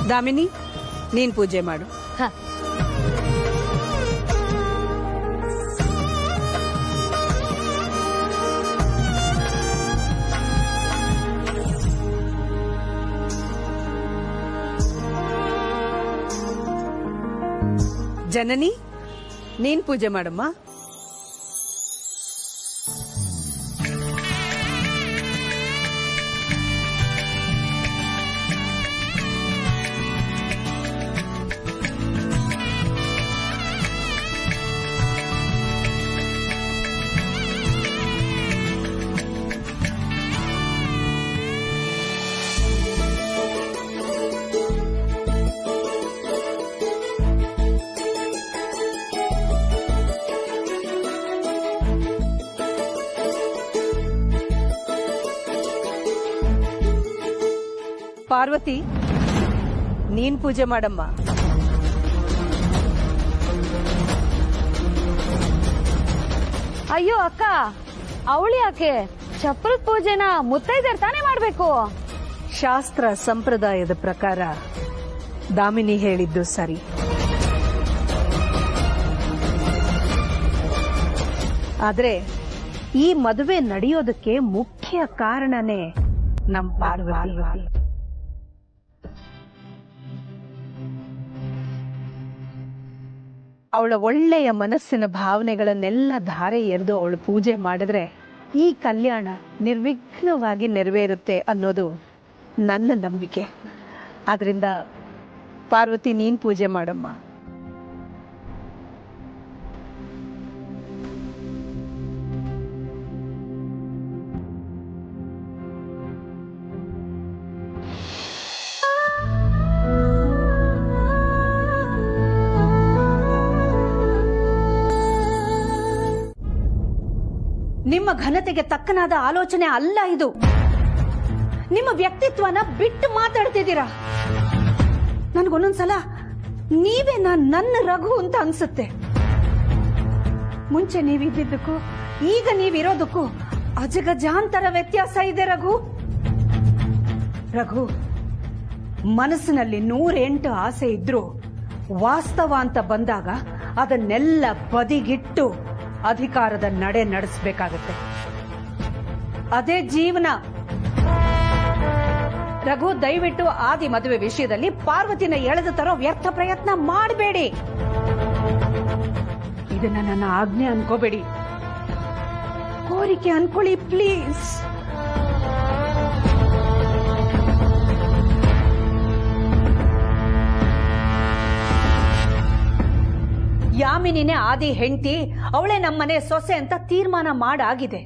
ದಾಮಿನಿ, ನೀನ್ ಪೂಜೆ ಮಾಡು. ಜನನಿ, ನೀನ್ ಪೂಜೆ ಮಾಡಮ್ಮ. ಪಾರ್ವತಿ, ನೀನ್ ಪೂಜೆ ಮಾಡಮ್ಮ. ಅಯ್ಯೋ ಅಕ್ಕ, ಅವಳಿ ಯಾಕೆ? ಚಪ್ಪರದ ಪೂಜೆನ ಮುತ್ತೈದೆಯರು ತಾನೇ ಮಾಡ್ಬೇಕು. ಶಾಸ್ತ್ರ ಸಂಪ್ರದಾಯದ ಪ್ರಕಾರ ದಾಮಿನಿ ಹೇಳಿದ್ದು ಸರಿ. ಆದ್ರೆ ಈ ಮದುವೆ ನಡೆಯೋದಕ್ಕೆ ಮುಖ್ಯ ಕಾರಣನೇ ನಮ್ ಪಾರ್ವತಿ. ಅವಳ ಒಳ್ಳೆಯ ಮನಸ್ಸಿನ ಭಾವನೆಗಳನ್ನೆಲ್ಲ ಧಾರೆ ಎರೆದು ಅವಳು ಪೂಜೆ ಮಾಡಿದ್ರೆ ಈ ಕಲ್ಯಾಣ ನಿರ್ವಿಘ್ನವಾಗಿ ನೆರವೇರುತ್ತೆ ಅನ್ನೋದು ನನ್ನ ನಂಬಿಕೆ. ಆದ್ರಿಂದ ಪಾರ್ವತಿ, ನೀನ್ ಪೂಜೆ ಮಾಡಮ್ಮ. ನಿಮ್ಮ ಘನತೆಗೆ ತಕ್ಕನಾದ ಆಲೋಚನೆ ಅಲ್ಲ ಇದು. ನಿಮ್ಮ ವ್ಯಕ್ತಿತ್ವನ ಬಿಟ್ಟು ಮಾತಾಡ್ತಿದ್ದೀರಾ. ನನ್ಗೊಂದೊಂದ್ಸಲ ನೀವೇ ನನ್ನ ರಘು ಅಂತ ಅನ್ಸುತ್ತೆ. ಮುಂಚೆ ನೀವಿದ್ದಕ್ಕೂ ಈಗ ನೀವಿರೋದಕ್ಕೂ ಅಜಗಜಾಂತರ ವ್ಯತ್ಯಾಸ ಇದೆ ರಘು. ರಘು, ಮನಸ್ಸಿನಲ್ಲಿ 108 ಆಸೆ ಇದ್ರೂ ವಾಸ್ತವ ಅಂತ ಬಂದಾಗ ಅದನ್ನೆಲ್ಲ ಬದಿಗಿಟ್ಟು ಅಧಿಕಾರದ ನಡೆ ನಡೆಸಬೇಕಾಗತ್ತೆ. ಅದೇ ಜೀವನ. ರಘು, ದಯವಿಟ್ಟು ಆದಿ ಮದುವೆ ವಿಷಯದಲ್ಲಿ ಪಾರ್ವತಿನ ಎಳೆದು ತರೋ ವ್ಯರ್ಥ ಪ್ರಯತ್ನ ಮಾಡಬೇಡಿ. ಇದನ್ನ ನನ್ನ ಆಜ್ಞೆ ಅನ್ಕೋಬೇಡಿ, ಕೋರಿಕೆ ಅನ್ಕೊಳ್ಳಿ ಪ್ಲೀಸ್. ಯಾಮಿನಿನೇ ಆದಿ ಹೆಂಡತಿ, ಅವಳೇ ನಮ್ಮನೆ ಸೊಸೆ ಅಂತ ತೀರ್ಮಾನ ಮಾಡಾಗಿದೆ.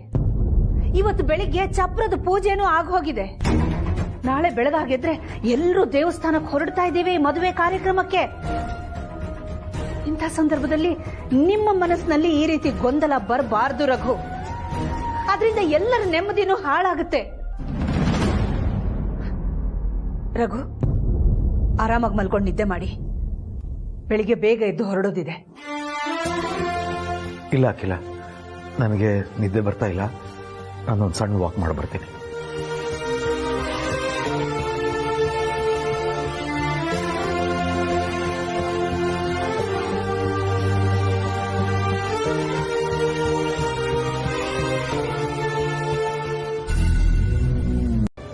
ಇವತ್ತು ಬೆಳಿಗ್ಗೆ ಚಪ್ರದ ಪೂಜೆನೂ ಆಗೋಗಿದೆ. ನಾಳೆ ಬೆಳಗಾಗಿದ್ರೆ ಎಲ್ಲರೂ ದೇವಸ್ಥಾನಕ್ಕೆ ಹೊರಡ್ತಾ ಇದ್ದೀವಿ ಮದುವೆ ಕಾರ್ಯಕ್ರಮಕ್ಕೆ. ಇಂಥ ಸಂದರ್ಭದಲ್ಲಿ ನಿಮ್ಮ ಮನಸ್ಸಿನಲ್ಲಿ ಈ ರೀತಿ ಗೊಂದಲ ಬರಬಾರದು ರಘು. ಅದರಿಂದ ಎಲ್ಲರ ನೆಮ್ಮದಿನೂ ಹಾಳಾಗುತ್ತೆ. ರಘು, ಆರಾಮಾಗಿ ಮಲ್ಕೊಂಡು ನಿದ್ದೆ ಮಾಡಿ. ಬೆಳಿಗ್ಗೆ ಬೇಗ ಎದ್ದು ಹೊರಡೋದಿದೆ. ಇಲ್ಲ ಅಖಿಲ, ನನಗೆ ನಿದ್ದೆ ಬರ್ತಾ ಇಲ್ಲ. ನಾನೊಂದು ಸಣ್ಣ ವಾಕ್ ಮಾಡಿ ಬರ್ತೀನಿ.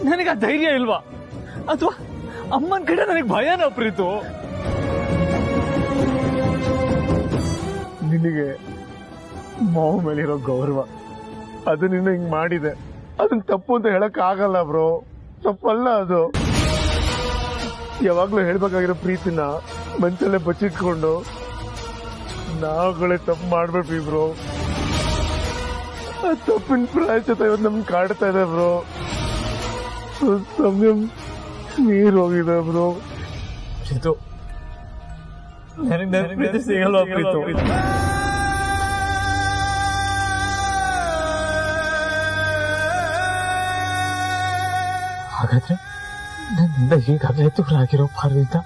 ನನಗೆ ಧೈರ್ಯ ಇಲ್ವಾ? ಅಥವಾ ಅಮ್ಮನ ಕಡೆ ನನಗೆ ಭಯನ ಪ್ರೀತು. ನಿನಗೆ ಮಾವ ಮೇಲಿರೋ ಗೌರವ ಅದು ನಿನ್ನ ಹಿಂಗ್ ಮಾಡಿದೆ. ಅದನ್ನ ತಪ್ಪು ಅಂತ ಹೇಳಕ್ ಆಗಲ್ಲ ಬ್ರೋ, ತಪ್ಪಲ್ಲ ಅದು. ಯಾವಾಗ್ಲೂ ಹೇಳ್ಬೇಕಾಗಿರೋ ಪ್ರೀತಿನ ಮನ್ಸಲ್ಲೇ ಬಚ್ಚಿಟ್ಕೊಂಡು ನಾವುಗಳೇ ತಪ್ಪು ಮಾಡ್ಬಿಟ್ವಿ ಬ್ರೋ. ಆ ತಪ್ಪಿನ ಪ್ರಾಯಶ್ಚಿತ್ತ ಇವತ್ತು ನಮ್ಗೆ ಕಾಡ್ತಾ ಇದೆ ಬ್ರೋ. ಸಮಯ ನೀರ್ ಹೋಗಿದೆ ಬ್ರೋ. ಪ್ರೀತು, ನನಗೆ ಪ್ರೀತಿ ಸಿಗಲ್ವಾ ಪ್ರೀತು? ಹಾಗಾದ್ರೆ ನನ್ನಿಂದ ಈಗಾಗಲೇ ದೂರ ಆಗಿರೋ ಪಾರ್ವಿಂದ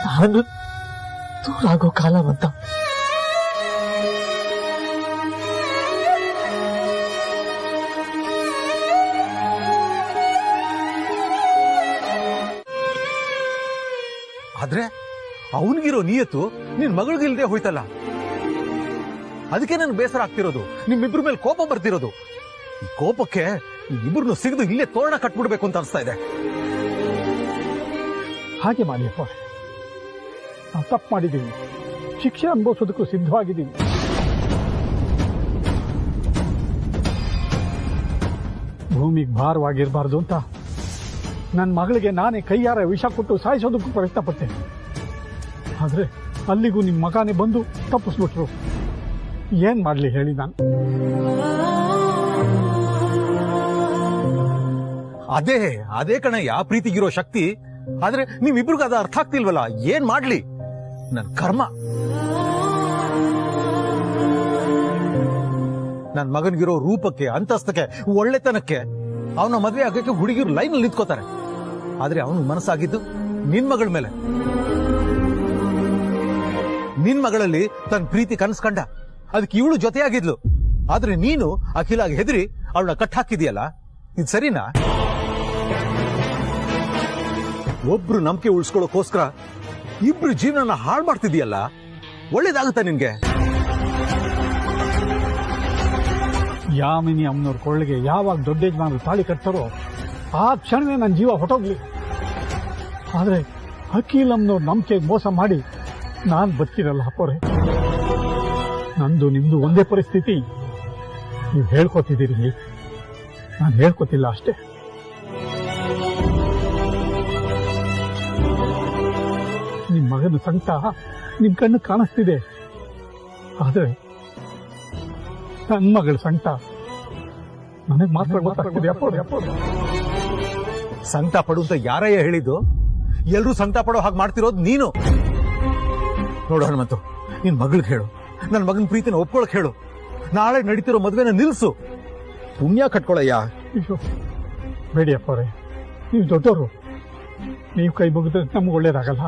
ನಾನು ದೂರ ಆಗೋ ಕಾಲ ಬಂತ. ಆದ್ರೆ ಅವನಿಗಿರೋ ನಿಯತ್ತು ನಿನ್ ಮಗಳಿಗಿಲ್ದೆ ಹೋಯ್ತಲ್ಲ. ಅದಕ್ಕೆ ನನ್ಗೆ ಬೇಸರ ಆಗ್ತಿರೋದು, ನಿಮ್ಮಿಬ್ರ ಮೇಲೆ ಕೋಪ ಬರ್ತಿರೋದು. ಈ ಕೋಪಕ್ಕೆ ಇಬ್ಬರನ್ನು ಸಿಗದು ಇಲ್ಲೇ ತೋರಣ ಕಟ್ಬಿಡ್ಬೇಕು ಅಂತ ಅನಿಸ್ತಾ ಇದೆ. ಹಾಗೆ ಮಾಡಿಯಪ್ಪ, ನಾವು ತಪ್ಪು ಮಾಡಿದ್ದೀವಿ, ಶಿಕ್ಷೆ ಅನುಭವಿಸೋದಕ್ಕೂ ಸಿದ್ಧವಾಗಿದ್ದೀವಿ. ಭೂಮಿಗೆ ಭಾರವಾಗಿರಬಾರ್ದು ಅಂತ ನನ್ನ ಮಗಳಿಗೆ ನಾನೇ ಕೈಯಾರ ವಿಷ ಕೊಟ್ಟು ಸಾಯಿಸೋದಕ್ಕೂ ಪ್ರಯತ್ನ ಪಟ್ಟೆ. ಆದ್ರೆ ಅಲ್ಲಿಗೂ ನಿಮ್ಮ ಮಗನೇ ಬಂದು ತಪ್ಪಿಸ್ಬಿಟ್ರು. ಏನ್ ಮಾಡ್ಲಿ ಹೇಳಿ ನಾನು? ಅದೇ ಕಣಯ್ಯ ಪ್ರೀತಿಗಿರೋ ಶಕ್ತಿ. ಆದ್ರೆ ನೀವಿಬ್ರಿಗೂ ಅದು ಅರ್ಥ ಆಗ್ತಿಲ್ವಲ್ಲ, ಏನ್ ಮಾಡ್ಲಿ? ನನ್ ಕರ್ಮ. ನನ್ ಮಗನ್ಗಿರೋ ರೂಪಕ್ಕೆ, ಅಂತಸ್ತಕ್ಕೆ, ಒಳ್ಳೆತನಕ್ಕೆ ಅವನ ಮದ್ವೆ ಆಗಕ್ಕೆ ಹುಡುಗಿರು ಲೈನ್ ನಿಂತ್ಕೋತಾರೆ. ಆದ್ರೆ ಅವನು ಮನಸ್ಸಾಗಿದ್ದು ನಿನ್ ಮಗಳ ಮೇಲೆ. ನಿನ್ ಮಗಳಲ್ಲಿ ತನ್ನ ಪ್ರೀತಿ ಕನಸ್ಕಂಡ, ಅದಕ್ಕೆ ಇವಳು ಜೊತೆಯಾಗಿದ್ಲು. ಆದ್ರೆ ನೀನು ಅಖಿಲಾಗಿ ಹೆದರಿ ಅವಳನ್ನ ಕಟ್ ಹಾಕಿದೀಯಲ್ಲ, ಇದು ಸರಿನಾ? ಒಬ್ರು ನಂಬಿಕೆ ಉಳಿಸ್ಕೊಳ್ಳೋಕೋಸ್ಕರ ಇಬ್ರು ಜೀವನ ಹಾಳು ಮಾಡ್ತಿದೀಯಲ್ಲ, ಒಳ್ಳೇದಾಗುತ್ತಾ ನಿನ್ಗೆ? ಯಾಮಿನಿ ಅಮ್ಮನವ್ರ ಕೊಳ್ಳಿಗೆ ಯಾವಾಗ ದೊಡ್ಡ ಯಜಮಾನರು ತಾಳಿ ಕಟ್ತಾರೋ ಆ ಕ್ಷಣವೇ ನನ್ನ ಜೀವ ಹೊಟ್ಟೋಗ್ಲಿ. ಆದ್ರೆ ಅಖಿಲ್ ಅಮ್ಮನವ್ರ ನಂಬಿಕೆಗೆ ಮೋಸ ಮಾಡಿ ನಾನು ಬದುಕಿರಲ್ಲ ಅಪ್ಪೋರೆ. ನಂದು ನಿಮ್ದು ಒಂದೇ ಪರಿಸ್ಥಿತಿ. ನೀವು ಹೇಳ್ಕೊತಿದ್ದೀರಿ, ನಾನು ಹೇಳ್ಕೊತಿಲ್ಲ ಅಷ್ಟೇ. ನಿಮ್ ಮಗನ ಸಂಕಟ ನಿಮ್ ಕಣ್ಣು ಕಾಣಿಸ್ತಿದೆ, ಆದ್ರೆ ನನ್ನ ಮಗಳ ಸಂಕಟ ನನಗೆ ಮಾತ್ರ ಗೊತ್ತಾಗ್ತಿದೆ ಅಪ್ಪೋರೆ. ಸಂಕಟ ಪಡು ಅಂತ ಯಾರಯ್ಯ ಹೇಳಿದ್ದು? ಎಲ್ರೂ ಸಂಕಟ ಪಡೋ ಹಾಗೆ ಮಾಡ್ತಿರೋದು ನೀನು. ನೋಡು ಹನುಮಂತು, ನಿನ್ ಮಗಳಿಗೆ ಹೇಳು, ನನ್ನ ಮಗನ ಪ್ರೀತಿನ ಒಪ್ಕೊಳಕ್ ಹೇಳು. ನಾಳೆ ನಡೀತಿರೋ ಮದ್ವೆನ ನಿಲ್ಸು, ಪುಣ್ಯ ಕಟ್ಕೊಳಯ್ಯ. ಅಯ್ಯೋ ಬೇಡಿ ಅಪ್ಪವ್ರೆ, ನೀವು ದೊಡ್ಡವರು, ನೀವು ಕೈ ಮುಗಿದ್ರೆ ನಮ್ಗೆ ಒಳ್ಳೇದಾಗಲ್ಲ.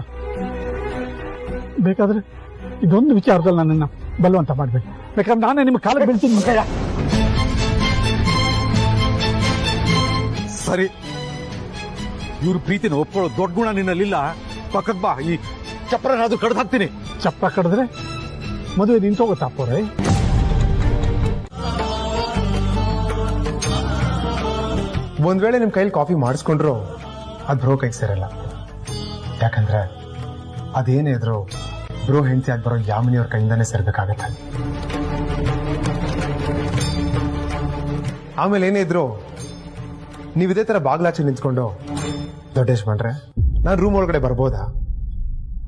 ಬೇಕಾದ್ರೆ ಇದೊಂದು ವಿಚಾರದಲ್ಲಿ ನನ್ನನ್ನು ಬಲವಂತ ಮಾಡ್ಬೇಕು. ಬೇಕಾದ್ರೆ ನಾನೇ ನಿಮ್ಮ ಕಾಲ ಬೀಳ್ತೀನಿ ಮಕ್ಕಯ್ಯ. ಸರಿ, ಇವ್ರ ಪ್ರೀತಿನ ಒಪ್ಕೊಳ್ಳೋ ದೊಡ್ಡ ಗುಣ ನಿನ್ನಲ್ಲಿಲ್ಲ. ಪಕ್ಕಕ್ ಬಾ, ಈ ಚಪ್ರನಾದ್ರೂ ಕಡ್ದು ಹಾಕ್ತೀನಿ. ಚಪ್ರ ಕಡಿದ್ರೆ ಮದುವೆ ನಿಂತೋಗುತ್ತಾ ಅಪ್ಪವ್ರೆ? ಒಂದ್ ವೇಳೆ ನಿಮ್ ಕೈಲಿ ಕಾಫಿ ಮಾಡಿಸ್ಕೊಂಡ್ರು ಅದ್ ಬ್ರೋ ಕೈಗೆ ಸೇರಲ್ಲ. ಯಾಕಂದ್ರೆ ಅದೇನೇ ಇದ್ರು ಬ್ರೋ ಹೆಂಡತಿ ಆಗಿ ಬರೋ ಯಾಮಿನಿಯವ್ರ ಕೈಯಿಂದಾನೇ ಸೇರ್ಬೇಕಾಗತ್ತೆ. ಆಮೇಲೆ ಏನೇ ಇದ್ರು ನೀವ್ ಇದೇ ತರ ಬಾಗ್ಲಾಚೆ ನಿಂತ್ಕೊಂಡು ದೊಡ್ಡ ಯಜಮಾನ್ರೆ ನಾನು ರೂಮ್ ಒಳಗಡೆ ಬರ್ಬೋದಾ,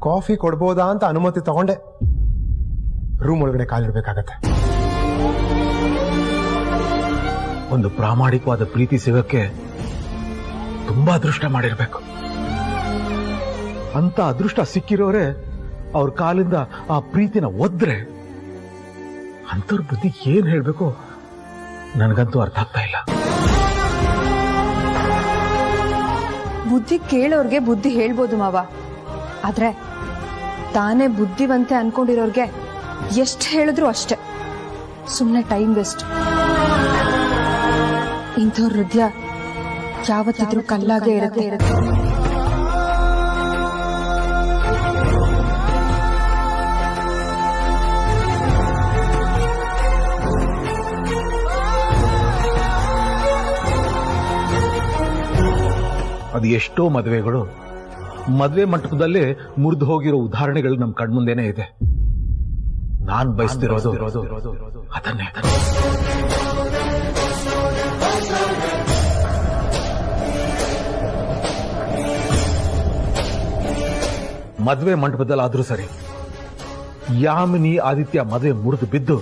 ಕಾಫಿ ಕೊಡ್ಬೋದಾ ಅಂತ ಅನುಮತಿ ತಗೊಂಡೆ ರೂಮ್ ಒಳಗಡೆ ಕಾಲಿಡ್ಬೇಕಾಗತ್ತೆ. ಒಂದು ಪ್ರಾಮಾಣಿಕವಾದ ಪ್ರೀತಿ ಸಿಗಕ್ಕೆ ತುಂಬಾ ಅದೃಷ್ಟ ಮಾಡಿರ್ಬೇಕು. ಅಂತ ಅದೃಷ್ಟ ಸಿಕ್ಕಿರೋರೆ ಅವ್ರ ಕಾಲಿಂದ ಆ ಪ್ರೀತಿನ ಒದ್ರೆ ಅಂತವ್ರ ಬುದ್ಧಿ ಏನ್ ಹೇಳ್ಬೇಕು ನನಗಂತೂ ಅರ್ಥ ಆಗ್ತಾ ಇಲ್ಲ. ಬುದ್ಧಿ ಕೇಳೋರ್ಗೆ ಬುದ್ಧಿ ಹೇಳ್ಬೋದು ಮಾವ, ಆದ್ರೆ ತಾನೇ ಬುದ್ಧಿವಂತೆ ಅನ್ಕೊಂಡಿರೋರ್ಗೆ ಎಷ್ಟು ಹೇಳಿದ್ರು ಅಷ್ಟೆ, ಸುಮ್ಮನೆ ಟೈಮ್ ವೇಸ್ಟ್. ಇಂಥವ್ರ ಹೃದಯ ಯಾವತ್ತಿದ್ರೂ ಕಲ್ಲಾಗೆ ಇರುತ್ತೆ. ಅದು ಎಷ್ಟೋ ಮದುವೆಗಳು ಮದುವೆ ಮಂಟಪದಲ್ಲೇ ಮುರಿದು ಹೋಗಿರೋ ಉದಾಹರಣೆಗಳು ನಮ್ಮ ಕಣ್ಮುಂದೆನೇ ಇದೆ. ನಾನ್ ಬಯಸ್ತಿರೋದು ಅದನ್ನೇ. ಮದುವೆ ಮಂಟಪದಲ್ಲಾದ್ರೂ ಸರಿ, ಯಾಮಿನಿ ಆದಿತ್ಯ ಮದುವೆ ಮುರಿದು ಬಿದ್ದು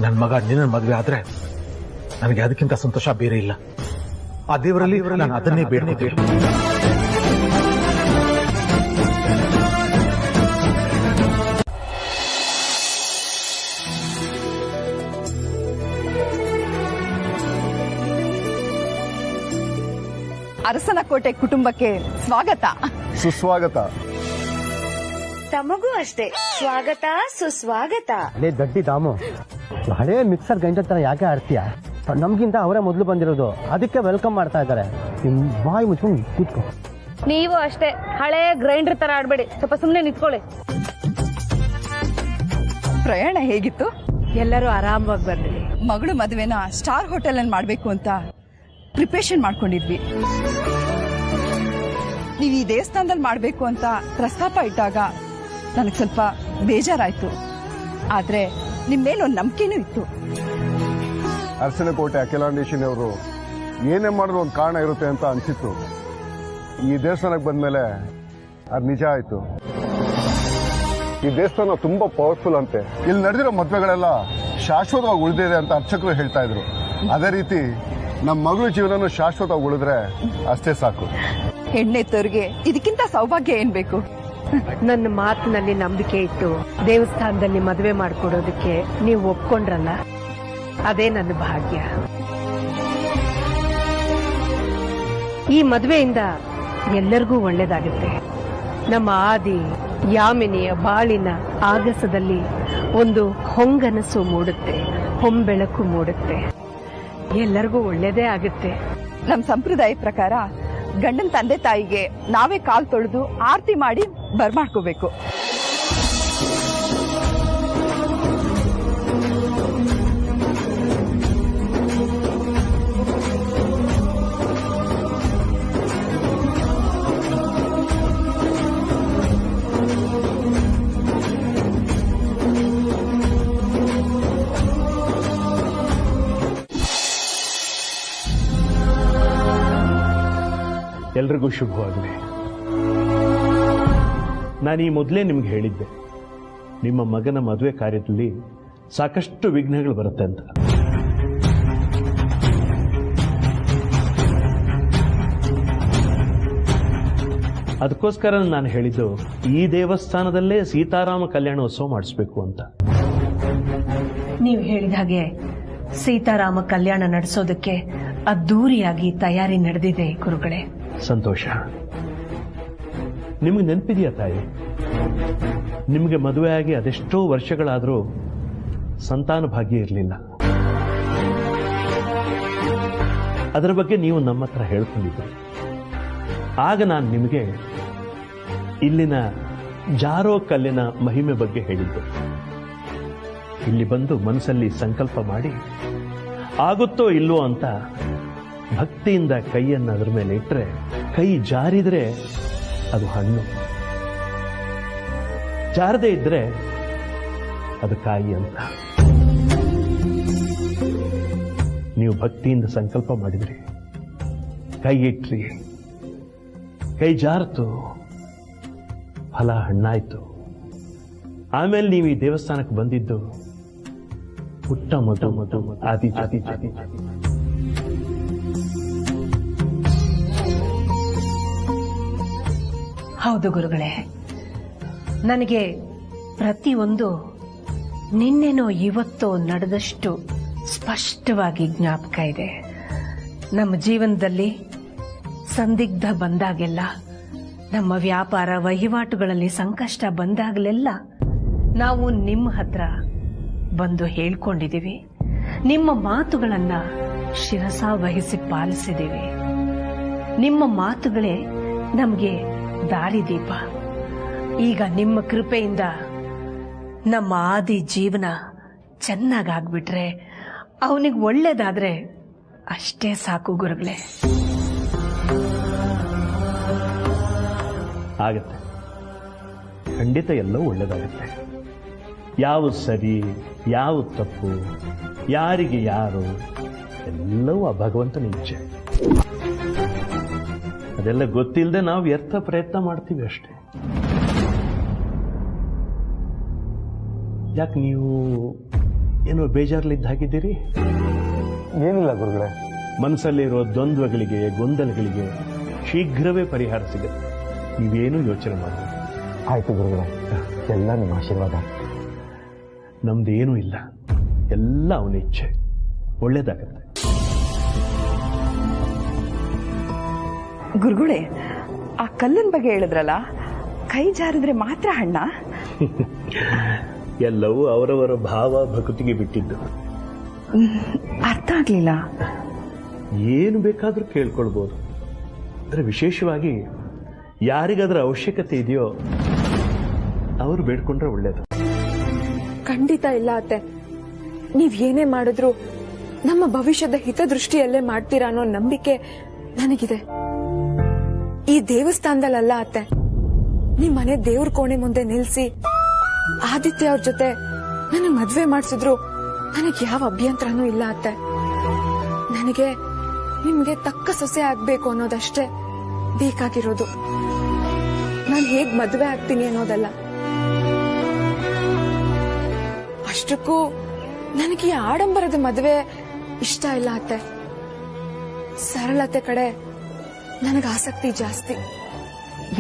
ನನ್ನ ಮಗ ನಿನ್ನ ಮದುವೆ ಆದ್ರೆ ನನಗೆ ಅದಕ್ಕಿಂತ ಸಂತೋಷ ಬೇರೆ ಇಲ್ಲ. ಆ ದೇವರಲ್ಲಿ ನಾನು ಅದನ್ನೇ ಬೇಡ್ಕೊತೀನಿ. ಅರಸನಕೋಟೆ ಕುಟುಂಬಕ್ಕೆ ಸ್ವಾಗತ. ಸುಸ್ವಾಗತ. ತಮಗೂ ಅಷ್ಟೇ ಸ್ವಾಗತ ಸುಸ್ವಾಗತ. ಅಲ್ಲೇ ದಡ್ಡಿ ದಾಮು, ಹಳೇ ಮಿಕ್ಸರ್ ಗಂಟೆ ತರ ಯಾಕೆ ಆಡ್ತೀಯ? ನಮ್ಗಿಂತ ಅವರೇ ಮೊದಲು ಬಂದಿರೋದು, ಅದಕ್ಕೆ ವೆಲ್ಕಮ್ ಮಾಡ್ತಾ ಇದ್ದಾರೆ. ಬಾಯಿ ಮುಚ್ಕೊಂಡು ಕೂತ್ಕೊ. ನೀವು ಅಷ್ಟೇ ಹಳೆ ಗ್ರೈಂಡರ್ ತರ ಆಡ್ಬೇಡಿ, ಸ್ವಲ್ಪ ಸುಮ್ನೆ ನಿಂತ್ಕೊಳ್ಳಿ. ಪ್ರಯಾಣ ಹೇಗಿತ್ತು? ಎಲ್ಲರೂ ಆರಾಮವಾಗಿ ಬಂದ್ರಿ. ಮಗಳು ಮದುವೆನ ಸ್ಟಾರ್ ಹೋಟೆಲ್ ಅಲ್ಲಿ ಮಾಡ್ಬೇಕು ಅಂತ ಪ್ರಿಪರೇಷನ್ ಮಾಡ್ಕೊಂಡಿದ್ವಿ. ನೀವು ಈ ದೇವಸ್ಥಾನದಲ್ಲಿ ಮಾಡ್ಬೇಕು ಅಂತ ಪ್ರಸ್ತಾಪ ಇಟ್ಟಾಗ ನನಗೆ ಸ್ವಲ್ಪ ಬೇಜಾರಾಯ್ತು. ಆದ್ರೆ ನಿಮ್ ಮೇಲೊಂದು ನಂಬಿಕೆನೂ ಇತ್ತು. ಅರಸನಕೋಟೆ ಅಖಿಲಾಂಡೇಶಿನಿ ಅವರು ಏನೇ ಮಾಡಿದ್ರು ಒಂದು ಕಾರಣ ಇರುತ್ತೆ ಅಂತ ಅನ್ಸಿತ್ತು. ಈ ದೇವಸ್ಥಾನಕ್ಕೆ ಬಂದ್ಮೇಲೆ ಅದು ನಿಜ ಆಯ್ತು. ಈ ದೇವಸ್ಥಾನ ತುಂಬಾ ಪವರ್ಫುಲ್ ಅಂತೆ. ಇಲ್ಲಿ ನಡೆದಿರೋ ಮದ್ವೆಗಳೆಲ್ಲ ಶಾಶ್ವತವಾಗಿ ಉಳಿದಿದೆ ಅಂತ ಅರ್ಚಕರು ಹೇಳ್ತಾ ಇದ್ರು. ಅದೇ ರೀತಿ ನಮ್ಮ ಮಗಳ ಜೀವನನು ಶಾಶ್ವತವಾಗಿ ಉಳಿದ್ರೆ ಅಷ್ಟೇ ಸಾಕು. ಹೆಣ್ಣೆತ್ತವ್ರಿಗೆ ಇದಕ್ಕಿಂತ ಸೌಭಾಗ್ಯ ಏನ್ ಬೇಕು? ನನ್ನ ಮಾತಿನಲ್ಲಿ ನಂಬಿಕೆ ಇಟ್ಟು ದೇವಸ್ಥಾನದಲ್ಲಿ ಮದುವೆ ಮಾಡಿಕೊಡೋದಕ್ಕೆ ನೀವು ಒಪ್ಕೊಂಡ್ರಲ್ಲ, ಅದೇ ನನ್ನ ಭಾಗ್ಯ. ಈ ಮದುವೆಯಿಂದ ಎಲ್ಲರಿಗೂ ಒಳ್ಳೇದಾಗುತ್ತೆ. ನಮ್ಮ ಆದಿ ಯಾಮಿನಿಯ ಬಾಳಿನ ಆಗಸದಲ್ಲಿ ಒಂದು ಹೊಂಗನಸು ಮೂಡುತ್ತೆ, ಹೊಂಬೆಳಕು ಮೂಡುತ್ತೆ. ಎಲ್ಲರಿಗೂ ಒಳ್ಳೇದೇ ಆಗುತ್ತೆ. ನಮ್ ಸಂಪ್ರದಾಯ ಪ್ರಕಾರ ಗಂಡನ ತಂದೆ ತಾಯಿಗೆ ನಾವೇ ಕಾಲ್ ತೊಳೆದು ಆರತಿ ಮಾಡಿ ಬರ್ಮಾಡ್ಕೋಬೇಕು. ಎಲ್ರಿಗೂ ಶುಭವಾಗಲಿ. ನಾನು ಈ ಮೊದಲೇ ನಿಮ್ಗೆ ಹೇಳಿದ್ದೆ, ನಿಮ್ಮ ಮಗನ ಮದುವೆ ಕಾರ್ಯದಲ್ಲಿ ಸಾಕಷ್ಟು ವಿಘ್ನಗಳು ಬರುತ್ತೆ ಅಂತ. ಅದಕ್ಕೋಸ್ಕರ ನಾನು ಹೇಳಿದ್ದು ಈ ದೇವಸ್ಥಾನದಲ್ಲೇ ಸೀತಾರಾಮ ಕಲ್ಯಾಣೋತ್ಸವ ಮಾಡಿಸ್ಬೇಕು ಅಂತ. ನೀವು ಹೇಳಿದ ಹಾಗೆ ಸೀತಾರಾಮ ಕಲ್ಯಾಣ ನಡೆಸೋದಕ್ಕೆ ಅದ್ದೂರಿಯಾಗಿ ತಯಾರಿ ನಡೆದಿದೆ ಗುರುಗಳೇ. ಸಂತೋಷ. ನಿಮಗೆ ನೆನಪಿದೆಯಾ ತಾಯಿ, ನಿಮಗೆ ಮದುವೆ ಆಗಿ ಅದೆಷ್ಟೋ ವರ್ಷಗಳಾದರೂ ಸಂತಾನ ಭಾಗ್ಯ ಇರಲಿಲ್ಲ. ಅದರ ಬಗ್ಗೆ ನೀವು ನಮ್ಮ ಹತ್ರ ಹೇಳ್ಕೊಂಡಿದ್ರಿ. ಆಗ ನಾನು ನಿಮಗೆ ಇಲ್ಲಿನ ಜಾರೋ ಕಲ್ಲಿನ ಮಹಿಮೆ ಬಗ್ಗೆ ಹೇಳಿದ್ದೆ. ಇಲ್ಲಿ ಬಂದು ಮನಸ್ಸಲ್ಲಿ ಸಂಕಲ್ಪ ಮಾಡಿ ಆಗುತ್ತೋ ಇಲ್ಲೋ ಅಂತ ಭಕ್ತಿಯಿಂದ ಕೈಯನ್ನು ಅದರ ಮೇಲೆ ಇಟ್ಟರೆ, ಕೈ ಜಾರಿದ್ರೆ ಅದು ಹಣ್ಣು, ಜಾರದೇ ಇದ್ರೆ ಅದು ಕಾಯಿ ಅಂತ. ನೀವು ಭಕ್ತಿಯಿಂದ ಸಂಕಲ್ಪ ಮಾಡಿದ್ರಿ, ಕೈ ಇಟ್ರಿ, ಕೈ ಜಾರ್ತು, ಫಲ ಹಣ್ಣಾಯ್ತು. ಆಮೇಲೆ ನೀವು ಈ ದೇವಸ್ಥಾನಕ್ಕೆ ಬಂದಿದ್ದು ಪುಟ್ಟ ಮಧು ಆದಿ ಜಾತಿ. ಹೌದು ಗುರುಗಳೇ, ನನಗೆ ಪ್ರತಿಯೊಂದು ನಿನ್ನೆನೋ ಇವತ್ತೋ ನಡೆದಷ್ಟು ಸ್ಪಷ್ಟವಾಗಿ ಜ್ಞಾಪಕ ಇದೆ. ನಮ್ಮ ಜೀವನದಲ್ಲಿ ಸಂದಿಗ್ಧ ಬಂದಾಗೆಲ್ಲ, ನಮ್ಮ ವ್ಯಾಪಾರ ವಹಿವಾಟುಗಳಲ್ಲಿ ಸಂಕಷ್ಟ ಬಂದಾಗಲೆಲ್ಲ ನಾವು ನಿಮ್ಮ ಹತ್ರ ಬಂದು ಹೇಳ್ಕೊಂಡಿದ್ದೀವಿ. ನಿಮ್ಮ ಮಾತುಗಳನ್ನ ಶಿರಸ ವಹಿಸಿ ಪಾಲಿಸಿದ್ದೀವಿ. ನಿಮ್ಮ ಮಾತುಗಳೇ ನಮಗೆ ದಾರಿದೀಪ. ಈಗ ನಿಮ್ಮ ಕೃಪೆಯಿಂದ ನಮ್ಮ ಆದಿ ಜೀವನ ಚೆನ್ನಾಗಾಗ್ಬಿಟ್ರೆ, ಅವನಿಗೆ ಒಳ್ಳೇದಾದ್ರೆ ಅಷ್ಟೇ ಸಾಕು ಗುರುಗಳೇ. ಆಗತ್ತೆ, ಖಂಡಿತ ಎಲ್ಲವೂ ಒಳ್ಳೆಯದಾಗತ್ತೆ. ಯಾವುದು ಸರಿ, ಯಾವುದು ತಪ್ಪು, ಯಾರಿಗೆ ಯಾರು, ಎಲ್ಲವೂ ಆ ಭಗವಂತನ ಇಚ್ಛೆ. ಅದೆಲ್ಲ ಗೊತ್ತಿಲ್ಲದೆ ನಾವು ವ್ಯರ್ಥ ಪ್ರಯತ್ನ ಮಾಡ್ತೀವಿ ಅಷ್ಟೇ. ಯಾಕೆ ನೀವು ಏನೋ ಬೇಜಾರಲ್ಲಿದ್ದ ಹಾಗಿದ್ದೀರಿ? ಏನಿಲ್ಲ ಗುರುಗಳೇ. ಮನಸ್ಸಲ್ಲಿರೋ ದ್ವಂದ್ವಗಳಿಗೆ, ಗೊಂದಲಗಳಿಗೆ ಶೀಘ್ರವೇ ಪರಿಹಾರ ಸಿಗುತ್ತೆ. ನೀವೇನು ಯೋಚನೆ ಮಾಡಬೇಕು. ಆಯ್ತು ಗುರುಗಳೇ, ಎಲ್ಲ ನಿಮ್ಮ ಆಶೀರ್ವಾದ. ನಮ್ದೇನೂ ಇಲ್ಲ, ಎಲ್ಲ ಅವನ ಇಚ್ಛೆ. ಒಳ್ಳೇದಾಗತ್ತೆ. ಗುರುಗಳೇ, ಆ ಕಲ್ಲಿನ ಬಗ್ಗೆ ಹೇಳಿದ್ರಲ್ಲ, ಕೈ ಜಾರಿದ್ರೆ ಮಾತ್ರ ಹಣ್ಣ? ಎಲ್ಲವೂ ಅವರವರ ಭಾವ ಭಕ್ತಿಗೆ ಬಿಟ್ಟಿದ್ದು. ಅರ್ಥ ಆಗ್ಲಿಲ್ಲ. ಏನು ಬೇಕಾದ್ರೂ ಕೇಳ್ಕೊಳ್ಬೋದು, ಆದರೆ ವಿಶೇಷವಾಗಿ ಯಾರಿಗಾದ್ರೂ ಅವಶ್ಯಕತೆ ಇದೆಯೋ ಅವರು ಬೇಡ್ಕೊಂಡ್ರೆ ಒಳ್ಳೇದು. ಖಂಡಿತ ಇಲ್ಲ ಅತ್ತೆ. ನೀವ್ ಏನೇ ಮಾಡಿದ್ರು ನಮ್ಮ ಭವಿಷ್ಯದ ಹಿತದೃಷ್ಟಿಯಲ್ಲೇ ಮಾಡ್ತೀರಾ ಅನ್ನೋ ನಂಬಿಕೆ ನನಗಿದೆ. ಈ ದೇವಸ್ಥಾನದಲ್ಲ ಅತ್ತೆ, ನಿಮ್ ಮನೆ ದೇವ್ರ ಕೋಣೆ ಮುಂದೆ ನಿಲ್ಸಿ ಆದಿತ್ಯ ಅವ್ರ ಜೊತೆ ನನಗೆ ಮದ್ವೆ ಮಾಡಿಸಿದ್ರು ನನಗೆ ಯಾವ ಅಭ್ಯಂತರನೂ ಇಲ್ಲ ಅತ್ತೆ. ನನಗೆ ನಿಮ್ಗೆ ತಕ್ಕ ಸೊಸೆ ಆಗ್ಬೇಕು ಅನ್ನೋದಷ್ಟೇ ಬೇಕಾಗಿರೋದು. ನಾನು ಹೇಗ್ ಮದ್ವೆ ಆಗ್ತೀನಿ ಅನ್ನೋದಲ್ಲ. ಅಷ್ಟಕ್ಕೂ ನನಗೆ ಈ ಆಡಂಬರದ ಮದ್ವೆ ಇಷ್ಟ ಇಲ್ಲ ಅತ್ತೆ. ಸರಳತೆ ಕಡೆ ನನಗೆ ಆಸಕ್ತಿ ಜಾಸ್ತಿ.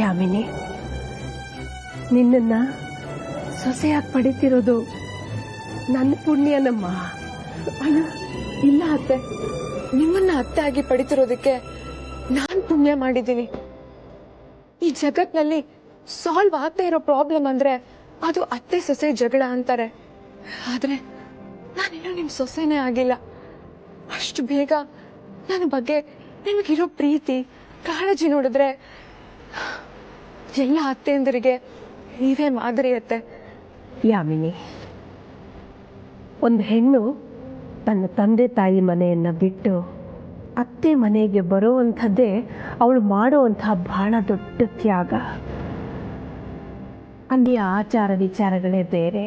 ಯಾಮಿನಿ, ನಿನ್ನನ್ನ ಸೊಸೆಯಾಗಿ ಪಡಿತಿರೋದು ನನ್ನ ಪುಣ್ಯನಮ್ಮ. ಅಯ್ಯೋ ಇಲ್ಲ ಅತ್ತೆ, ನಿಮ್ಮನ್ನ ಅತ್ತೆ ಆಗಿ ಪಡಿತಿರೋದಕ್ಕೆ ನಾನ್ ಪುಣ್ಯ ಮಾಡಿದ್ದೀನಿ. ಈ ಜಗತ್ನಲ್ಲಿ ಸಾಲ್ವ್ ಆಗ್ತಾ ಇರೋ ಪ್ರಾಬ್ಲಮ್ ಅಂದ್ರೆ ಅದು ಅತ್ತೆ ಸೊಸೆ ಜಗಳ ಅಂತಾರೆ. ಆದ್ರೆ ನಾನಿನ್ನೂ ನಿಮ್ ಸೊಸೆನೇ ಆಗಿಲ್ಲ. ಅಷ್ಟು ಬೇಗ ನನ್ನ ಬಗ್ಗೆ ನಿಮಗಿರೋ ಪ್ರೀತಿ ಕಾಳಜಿ ನೋಡಿದ್ರೆ ಎಲ್ಲ ಅತ್ತೆಯಂದರಿಗೆ ನೀವೇ ಮಾದರಿ ಅತ್ತೆ. ಯಾಮಿನಿ, ಒಂದು ಹೆಣ್ಣು ತನ್ನ ತಂದೆ ತಾಯಿ ಮನೆಯನ್ನ ಬಿಟ್ಟು ಅತ್ತೆ ಮನೆಗೆ ಬರುವಂಥದ್ದೇ ಅವಳು ಮಾಡುವಂತಹ ಬಹಳ ದೊಡ್ಡ ತ್ಯಾಗ. ಅಲ್ಲಿ ಆಚಾರ ವಿಚಾರಗಳೇ ಬೇರೆ,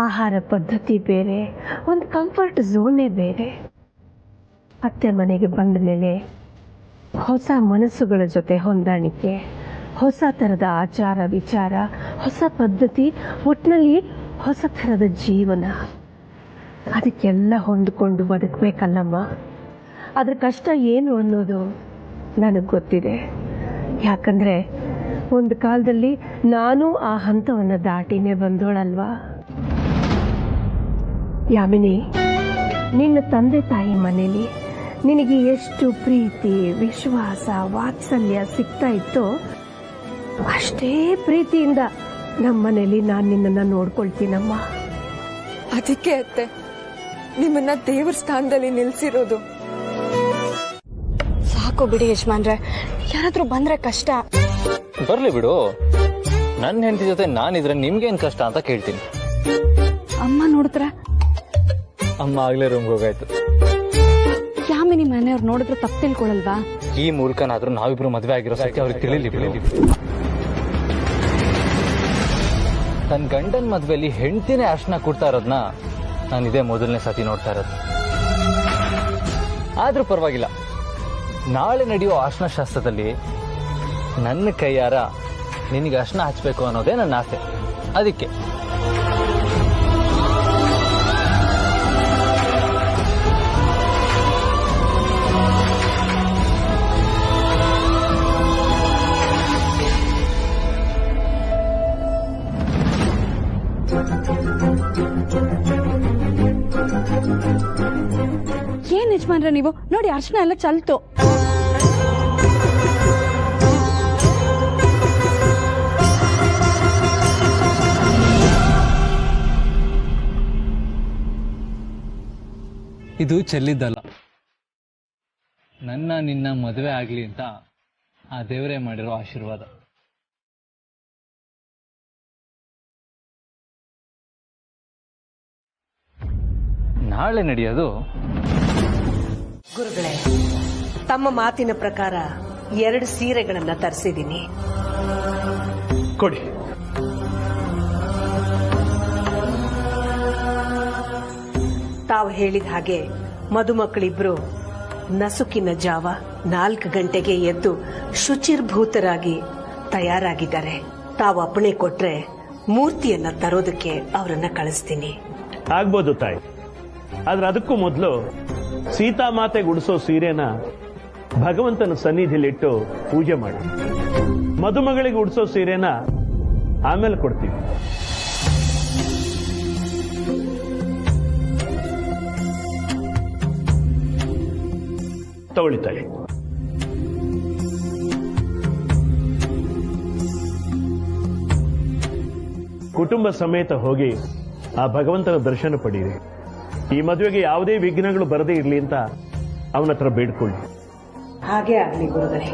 ಆಹಾರ ಪದ್ಧತಿ ಬೇರೆ, ಒಂದು ಕಂಫರ್ಟ್ ಝೋನೇ ಬೇರೆ. ಅತ್ತೆ ಮನೆಗೆ ಬಂದ ಮೇಲೆ ಹೊಸ ಮನಸ್ಸುಗಳ ಜೊತೆ ಹೊಂದಾಣಿಕೆ, ಹೊಸ ಥರದ ಆಚಾರ ವಿಚಾರ, ಹೊಸ ಪದ್ಧತಿ, ಒಟ್ಟಿನಲ್ಲಿ ಹೊಸ ಥರದ ಜೀವನ. ಅದಕ್ಕೆಲ್ಲ ಹೊಂದಿಕೊಂಡು ಬದುಕಬೇಕಲ್ಲಮ್ಮ. ಅದ್ರ ಕಷ್ಟ ಏನು ಅನ್ನೋದು ನನಗೆ ಗೊತ್ತಿದೆ. ಯಾಕಂದರೆ ಒಂದು ಕಾಲದಲ್ಲಿ ನಾನು ಆ ಹಂತವನ್ನು ದಾಟಿನೇ ಬಂದೋಳಲ್ವಾ. ಯಾಮಿನಿ, ನಿನ್ನ ತಂದೆ ತಾಯಿ ಮನೇಲಿ ನಿನಗೆ ಎಷ್ಟು ಪ್ರೀತಿ, ವಿಶ್ವಾಸ, ವಾತ್ಸಲ್ಯ ಸಿಗ್ತಾ ಇತ್ತೋ ಅಷ್ಟೇ ಪ್ರೀತಿಯಿಂದ ನಮ್ಮ ಮನೇಲಿ ನಾನು ನಿನ್ನನ್ನು ನೋಡ್ಕೊಳ್ತೀನಮ್ಮ. ಅದಕ್ಕೆ ಅತ್ತೆ ನಿಮ್ಮನ್ನ ದೇವ್ರ ಸ್ಥಾನದಲ್ಲಿ ನಿಲ್ಸಿರೋದು. ಸಾಕು ಬಿಡಿ ಯಜಮಾನ್ರೆ, ಯಾರಾದ್ರೂ ಬಂದ್ರೆ ಕಷ್ಟ. ಬರ್ಲಿ ಬಿಡು, ನನ್ನ ಹೆಂಡತಿ ಜೊತೆ ನಾನಿದ್ರೆ ನಿಮ್ಗೇನ್ ಕಷ್ಟ ಅಂತ ಕೇಳ್ತೀನಿ. ಅಮ್ಮ ನೋಡಿದ್ರೆ? ಅಮ್ಮ ಆಗ್ಲೇ ರೂಮ್ಗೆ ಹೋಗಾಯ್ತು. ಯಾಮಿನಿ ಮನೆಯವ್ರು ನೋಡಿದ್ರೆ ತಪ್ಪು ತಿಳ್ಕೊಳಲ್ವಾ? ಈ ಮೂಲಕನಾದ್ರೂ ನಾವಿಬ್ರು ಮದ್ವೆ ಆಗಿರೋ ಸತ್ಯ ಅವ್ರಿಗೆ ತಿಳಿಲಿ ಬಿಡು. ತನ್ನ ಗಂಡನ ಮದ್ವೆಲಿ ಹೆಂಡತಿನೇ ಅರ್ಶನ ಕೊಡ್ತಾ ಇರೋದನ್ನ ನಾನು ಇದೇ ಮೊದಲನೇ ಸತಿ ನೋಡ್ತಾ ಇರೋದು. ಆದ್ರೂ ಪರವಾಗಿಲ್ಲ, ನಾಳೆ ನಡೆಯೋ ಅರ್ಶನ ಶಾಸ್ತ್ರದಲ್ಲಿ ನನ್ನ ಕೈಯಾರ ನಿನಗೆ ಅರ್ಶನ ಹಚ್ಚಬೇಕು ಅನ್ನೋದೇ ನನ್ನ ಆಸೆ. ಅದಕ್ಕೆ ಏನ್ ಯಜಮಾನ್ರೆ ನೀವು ನೋಡಿ, ಅರ್ಶನ ಎಲ್ಲ ಚಲ್ತು. ಇದು ಚೆಲ್ಲಿದ್ದಲ್ಲ, ನನ್ನ ನಿನ್ನ ಮದುವೆ ಆಗ್ಲಿ ಅಂತ ಆ ದೇವರೇ ಮಾಡಿರೋ ಆಶೀರ್ವಾದ. ನಾಳೆ ನಡೆಯೋದು. ಗುರುಗಳೇ, ತಮ್ಮ ಮಾತಿನ ಪ್ರಕಾರ 2 ಸೀರೆಗಳನ್ನ ತರಿಸಿದ್ದೀನಿ. ಕೊಡಿ. ತಾವು ಹೇಳಿದ ಹಾಗೆ ಮದುಮಕ್ಕಳಿಬ್ರು ನಸುಕಿನ ಜಾವ 4 ಗಂಟೆಗೆ ಎದ್ದು ಶುಚಿರ್ಭೂತರಾಗಿ ತಯಾರಾಗಿದ್ದಾರೆ. ತಾವು ಅಪ್ಪಣೆ ಕೊಟ್ರೆ ಮೂರ್ತಿಯನ್ನ ತರೋದಕ್ಕೆ ಅವರನ್ನ ಕಳಿಸ್ತೀನಿ. ಆಗ್ಬೋದು ತಾಯಿ, ಆದ್ರೆ ಅದಕ್ಕೂ ಮೊದಲು ಸೀತಾಮಾತೆಗೆ ಉಡಿಸೋ ಸೀರೆನ ಭಗವಂತನ ಸನ್ನಿಧಿಲಿಟ್ಟು ಪೂಜೆ ಮಾಡಿ, ಮದುಮಗಳಿಗೆ ಉಡಿಸೋ ಸೀರೆನ ಆಮೇಲೆ ಕೊಡ್ತೀವಿ. ತಗೊಳ್ಳಿ ತಾಯಿ. ಕುಟುಂಬ ಸಮೇತ ಹೋಗಿ ಆ ಭಗವಂತನ ದರ್ಶನ ಪಡೀರಿ. ಈ ಮದುವೆಗೆ ಯಾವುದೇ ವಿಘ್ನಗಳು ಬರದೇ ಇರಲಿ ಅಂತ ಅವನ ಹತ್ರ ಬೇಡ್ಕೊಳ್ಳಿ. ಹಾಗೆ ಆಗ್ಲಿ ಗುರುಗಳೇ.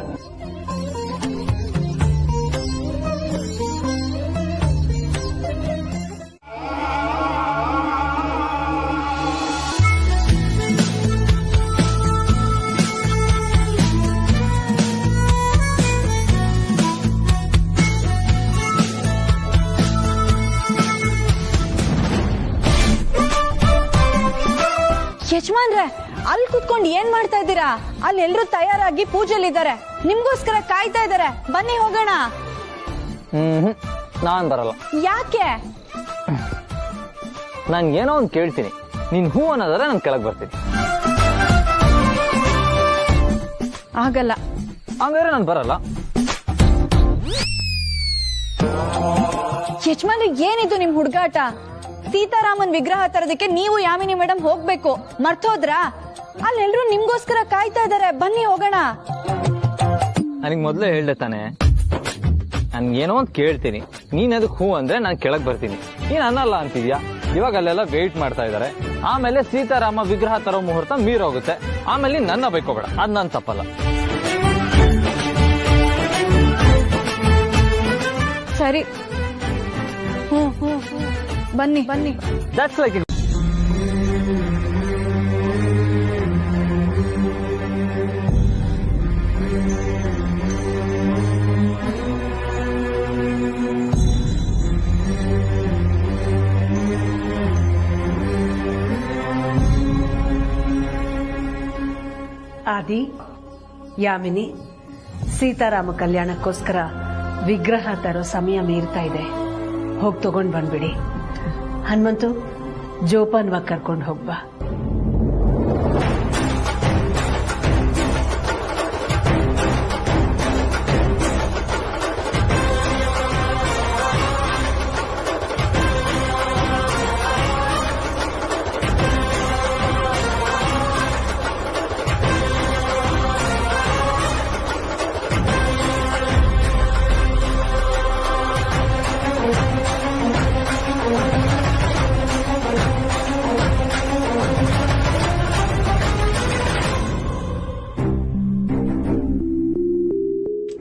ಯಜಮಾನ್ರೆ, ಅಲ್ಲಿ ಕುತ್ಕೊಂಡು ಏನ್ ಮಾಡ್ತಾ ಇದ್ದೀರಾ? ಅಲ್ಲಿ ಎಲ್ರು ತಯಾರಾಗಿ ಪೂಜೆಲಿದ್ದಾರೆ, ನಿಮ್ಗೋಸ್ಕರ ಕಾಯ್ತಾ ಇದ್ದಾರೆ. ಬನ್ನಿ ಹೋಗೋಣ. ನಾನ್ ಬರಲ್ಲ. ಯಾಕೆ? ನಾನು ಏನೋ ಒಂದು ಕೇಳ್ತೀನಿ, ನೀನ್ ಹೂ ಅನ್ನೋದಾದ್ರೆ ನಾನು ಕೆಳಗೆ ಬರ್ತೀನಿ. ಆಗಲ್ಲ. ಹಂಗಾದ್ರೆ ನಾನು ಬರಲ್ಲ. ಯಜಮಾನ್ರೆ, ಏನಿದು ನಿಮ್ ಹುಡುಗಾಟ? ಸೀತಾರಾಮನ್ ವಿಗ್ರಹ ತರೋದಕ್ಕೆ ನೀವು ಯಾಮಿನಿ ಮೇಡಮ್ ಹೋಗ್ಬೇಕು, ಮರ್ತೋದ್ರಾ? ಅಲ್ಲೆಲ್ರು ನಿಮ್ಗೋಸ್ಕರ ಕಾಯ್ತಾ ಇದಾರೆ, ಬನ್ನಿ ಹೋಗೋಣ. ನನಗ್ ಮೊದ್ಲೇ ಹೇಳ್ದೆ ತಾನೆ, ನನ್ಗೇನೋ ಅಂತ ಕೇಳ್ತೀನಿ, ನೀನ್ ಅದಕ್ಕೆ ಹೂ ಅಂದ್ರೆ ನಾನು ಕೆಳಗ್ ಬರ್ತೀನಿ. ನೀನ್ ಅನ್ನಲ್ಲ ಅಂತಿದ್ಯಾ? ಇವಾಗ ಅಲ್ಲೆಲ್ಲ ವೇಟ್ ಮಾಡ್ತಾ ಇದಾರೆ. ಆಮೇಲೆ ಸೀತಾರಾಮ ವಿಗ್ರಹ ತರೋ ಮುಹೂರ್ತ ಮೀರೋಗುತ್ತೆ. ಆಮೇಲೆ ನೀನ್ ನನ್ನ ಬೈಕೋಬೇಡ, ಅದ್ ನನ್ ತಪ್ಪಲ್ಲ. ಸರಿ, ಬನ್ನಿ ಬನ್ನಿ. That's like it. ಆದಿ, ಯಾಮಿನಿ, ಸೀತಾರಾಮ ಕಲ್ಯಾಣಕ್ಕೋಸ್ಕರ ವಿಗ್ರಹ ತರೋ ಸಮಯ ಮೀರ್ತಾ ಇದೆ. ಹೋಗಿ ತಗೊಂಡ್ ಬಂದ್ಬಿಡಿ. ಹನುಮಂತು, ಜೋಪಾನವಾಗಿ ಕರ್ಕೊಂಡು ಹೋಗ್ಬಾ.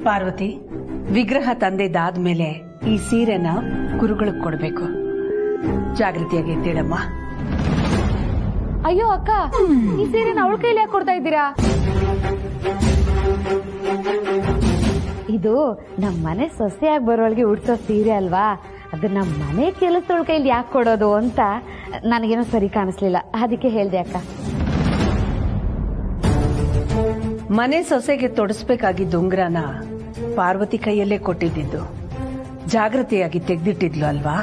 ಪಾರ್ವತಿ, ವಿಗ್ರಹ ತಂದೆದಾದ್ಮೇಲೆ ಈ ಸೀರೆನ ಗುರುಗಳಿಗೆ ಕೊಡ್ಬೇಕು. ಜಾಗೃತಿಯಾಗಿ ಎತ್ತಿಡಮ್ಮ. ಅಯ್ಯೋ ಅಕ್ಕ, ಈ ಸೀರೆನ ಅವಳ ಕೈಲಿ ಯಾಕೆ ಕೊಡ್ತಾ ಇದ್ದೀರಾ? ಇದು ನಮ್ ಮನೆ ಸೊಸೆಯಾಗಿ ಬರೋಳಿಗೆ ಉಡ್ಸೋ ಸೀರೆ ಅಲ್ವಾ, ಅದು ನಮ್ ಮನೆ ಕೆಲಸದೊಳ ಕೈಲಿ ಯಾಕೆ ಕೊಡೋದು ಅಂತ ನನಗೇನೋ ಸರಿ ಕಾಣಿಸ್ಲಿಲ್ಲ, ಅದಕ್ಕೆ ಹೇಳ್ದೆ ಅಕ್ಕ. ಮನೆ ಸೊಸೆಗೆ ತೊಡಸ್ಬೇಕಾಗಿದ್ದ ಉಂಗ್ರನ ಪಾರ್ವತಿ ಕೈಯಲ್ಲೇ ಕೊಟ್ಟಿದ್ದು, ಜಾಗೃತಿಯಾಗಿ ತೆಗ್ದಿಟ್ಟಿದ್ಲು ಅಲ್ವಾ?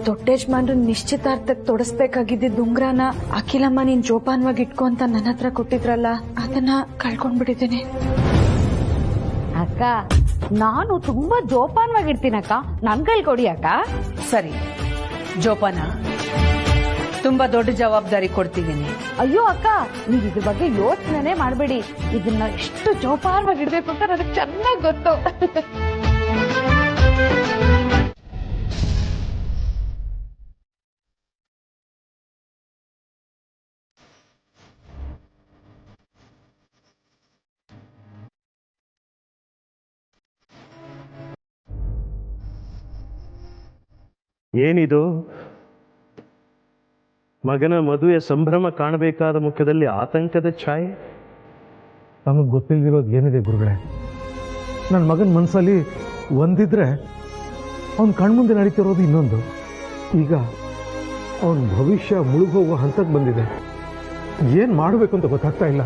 ದೊಡ್ಡಯಜಮಾನ್ರು ನಿಶ್ಚಿತಾರ್ಥಕ್ಕೆ ತೊಡಸ್ಬೇಕಾಗಿದ್ದ ಉಂಗ್ರನ ಅಖಿಲಮ್ಮ ನೀನ್ ಜೋಪಾನವಾಗಿ ಇಟ್ಕೊ ಅಂತ ನನ್ನ ಹತ್ರ ಕೊಟ್ಟಿದ್ರಲ್ಲ, ಅದನ್ನ ಕಳ್ಕೊಂಡ್ಬಿಟ್ಟಿದ್ದೀನಿ. ಅಕ್ಕ, ನಾನು ತುಂಬಾ ಜೋಪಾನವಾಗಿರ್ತೀನಕ್ಕ, ನನ್ ಕೈಲಿ ಕೊಡಿ ಅಕ್ಕ. ಸರಿ, ಜೋಪಾನ. ತುಂಬಾ ದೊಡ್ಡ ಜವಾಬ್ದಾರಿ ಕೊಡ್ತಿದ್ದೀನಿ. ಅಯ್ಯೋ ಅಕ್ಕ, ನೀವ್ ಇದ್ರ ಬಗ್ಗೆ ಯೋಚನೆ ಮಾಡಬೇಡಿ. ಇದನ್ನ ಎಷ್ಟು ಜೋಪಾನವಾಗಿಡ್ಬೇಕು ಅಂತ ನನಗೆ ಚೆನ್ನಾಗಿ ಗೊತ್ತು. ಏನಿದು? ಮಗನ ಮದುವೆ ಸಂಭ್ರಮ ಕಾಣಬೇಕಾದ ಮುಖದಲ್ಲಿ ಆತಂಕದ ಛಾಯೆ. ನಮಗೆ ಗೊತ್ತಿಲ್ದಿರೋದು ಏನಿದೆ ಗುರುಗಳೇ? ನನ್ನ ಮಗನ ಮನಸ್ಸಲ್ಲಿ ಒಂದಿದ್ರೆ ಅವನ ಕಣ್ಮುಂದೆ ನಡೀತಿರೋದು ಇನ್ನೊಂದು. ಈಗ ಅವನ ಭವಿಷ್ಯ ಮುಳುಗೋಗೋ ಹಂತಕ್ಕೆ ಬಂದಿದೆ. ಏನ್ ಮಾಡಬೇಕು ಅಂತ ಗೊತ್ತಾಗ್ತಾ ಇಲ್ಲ.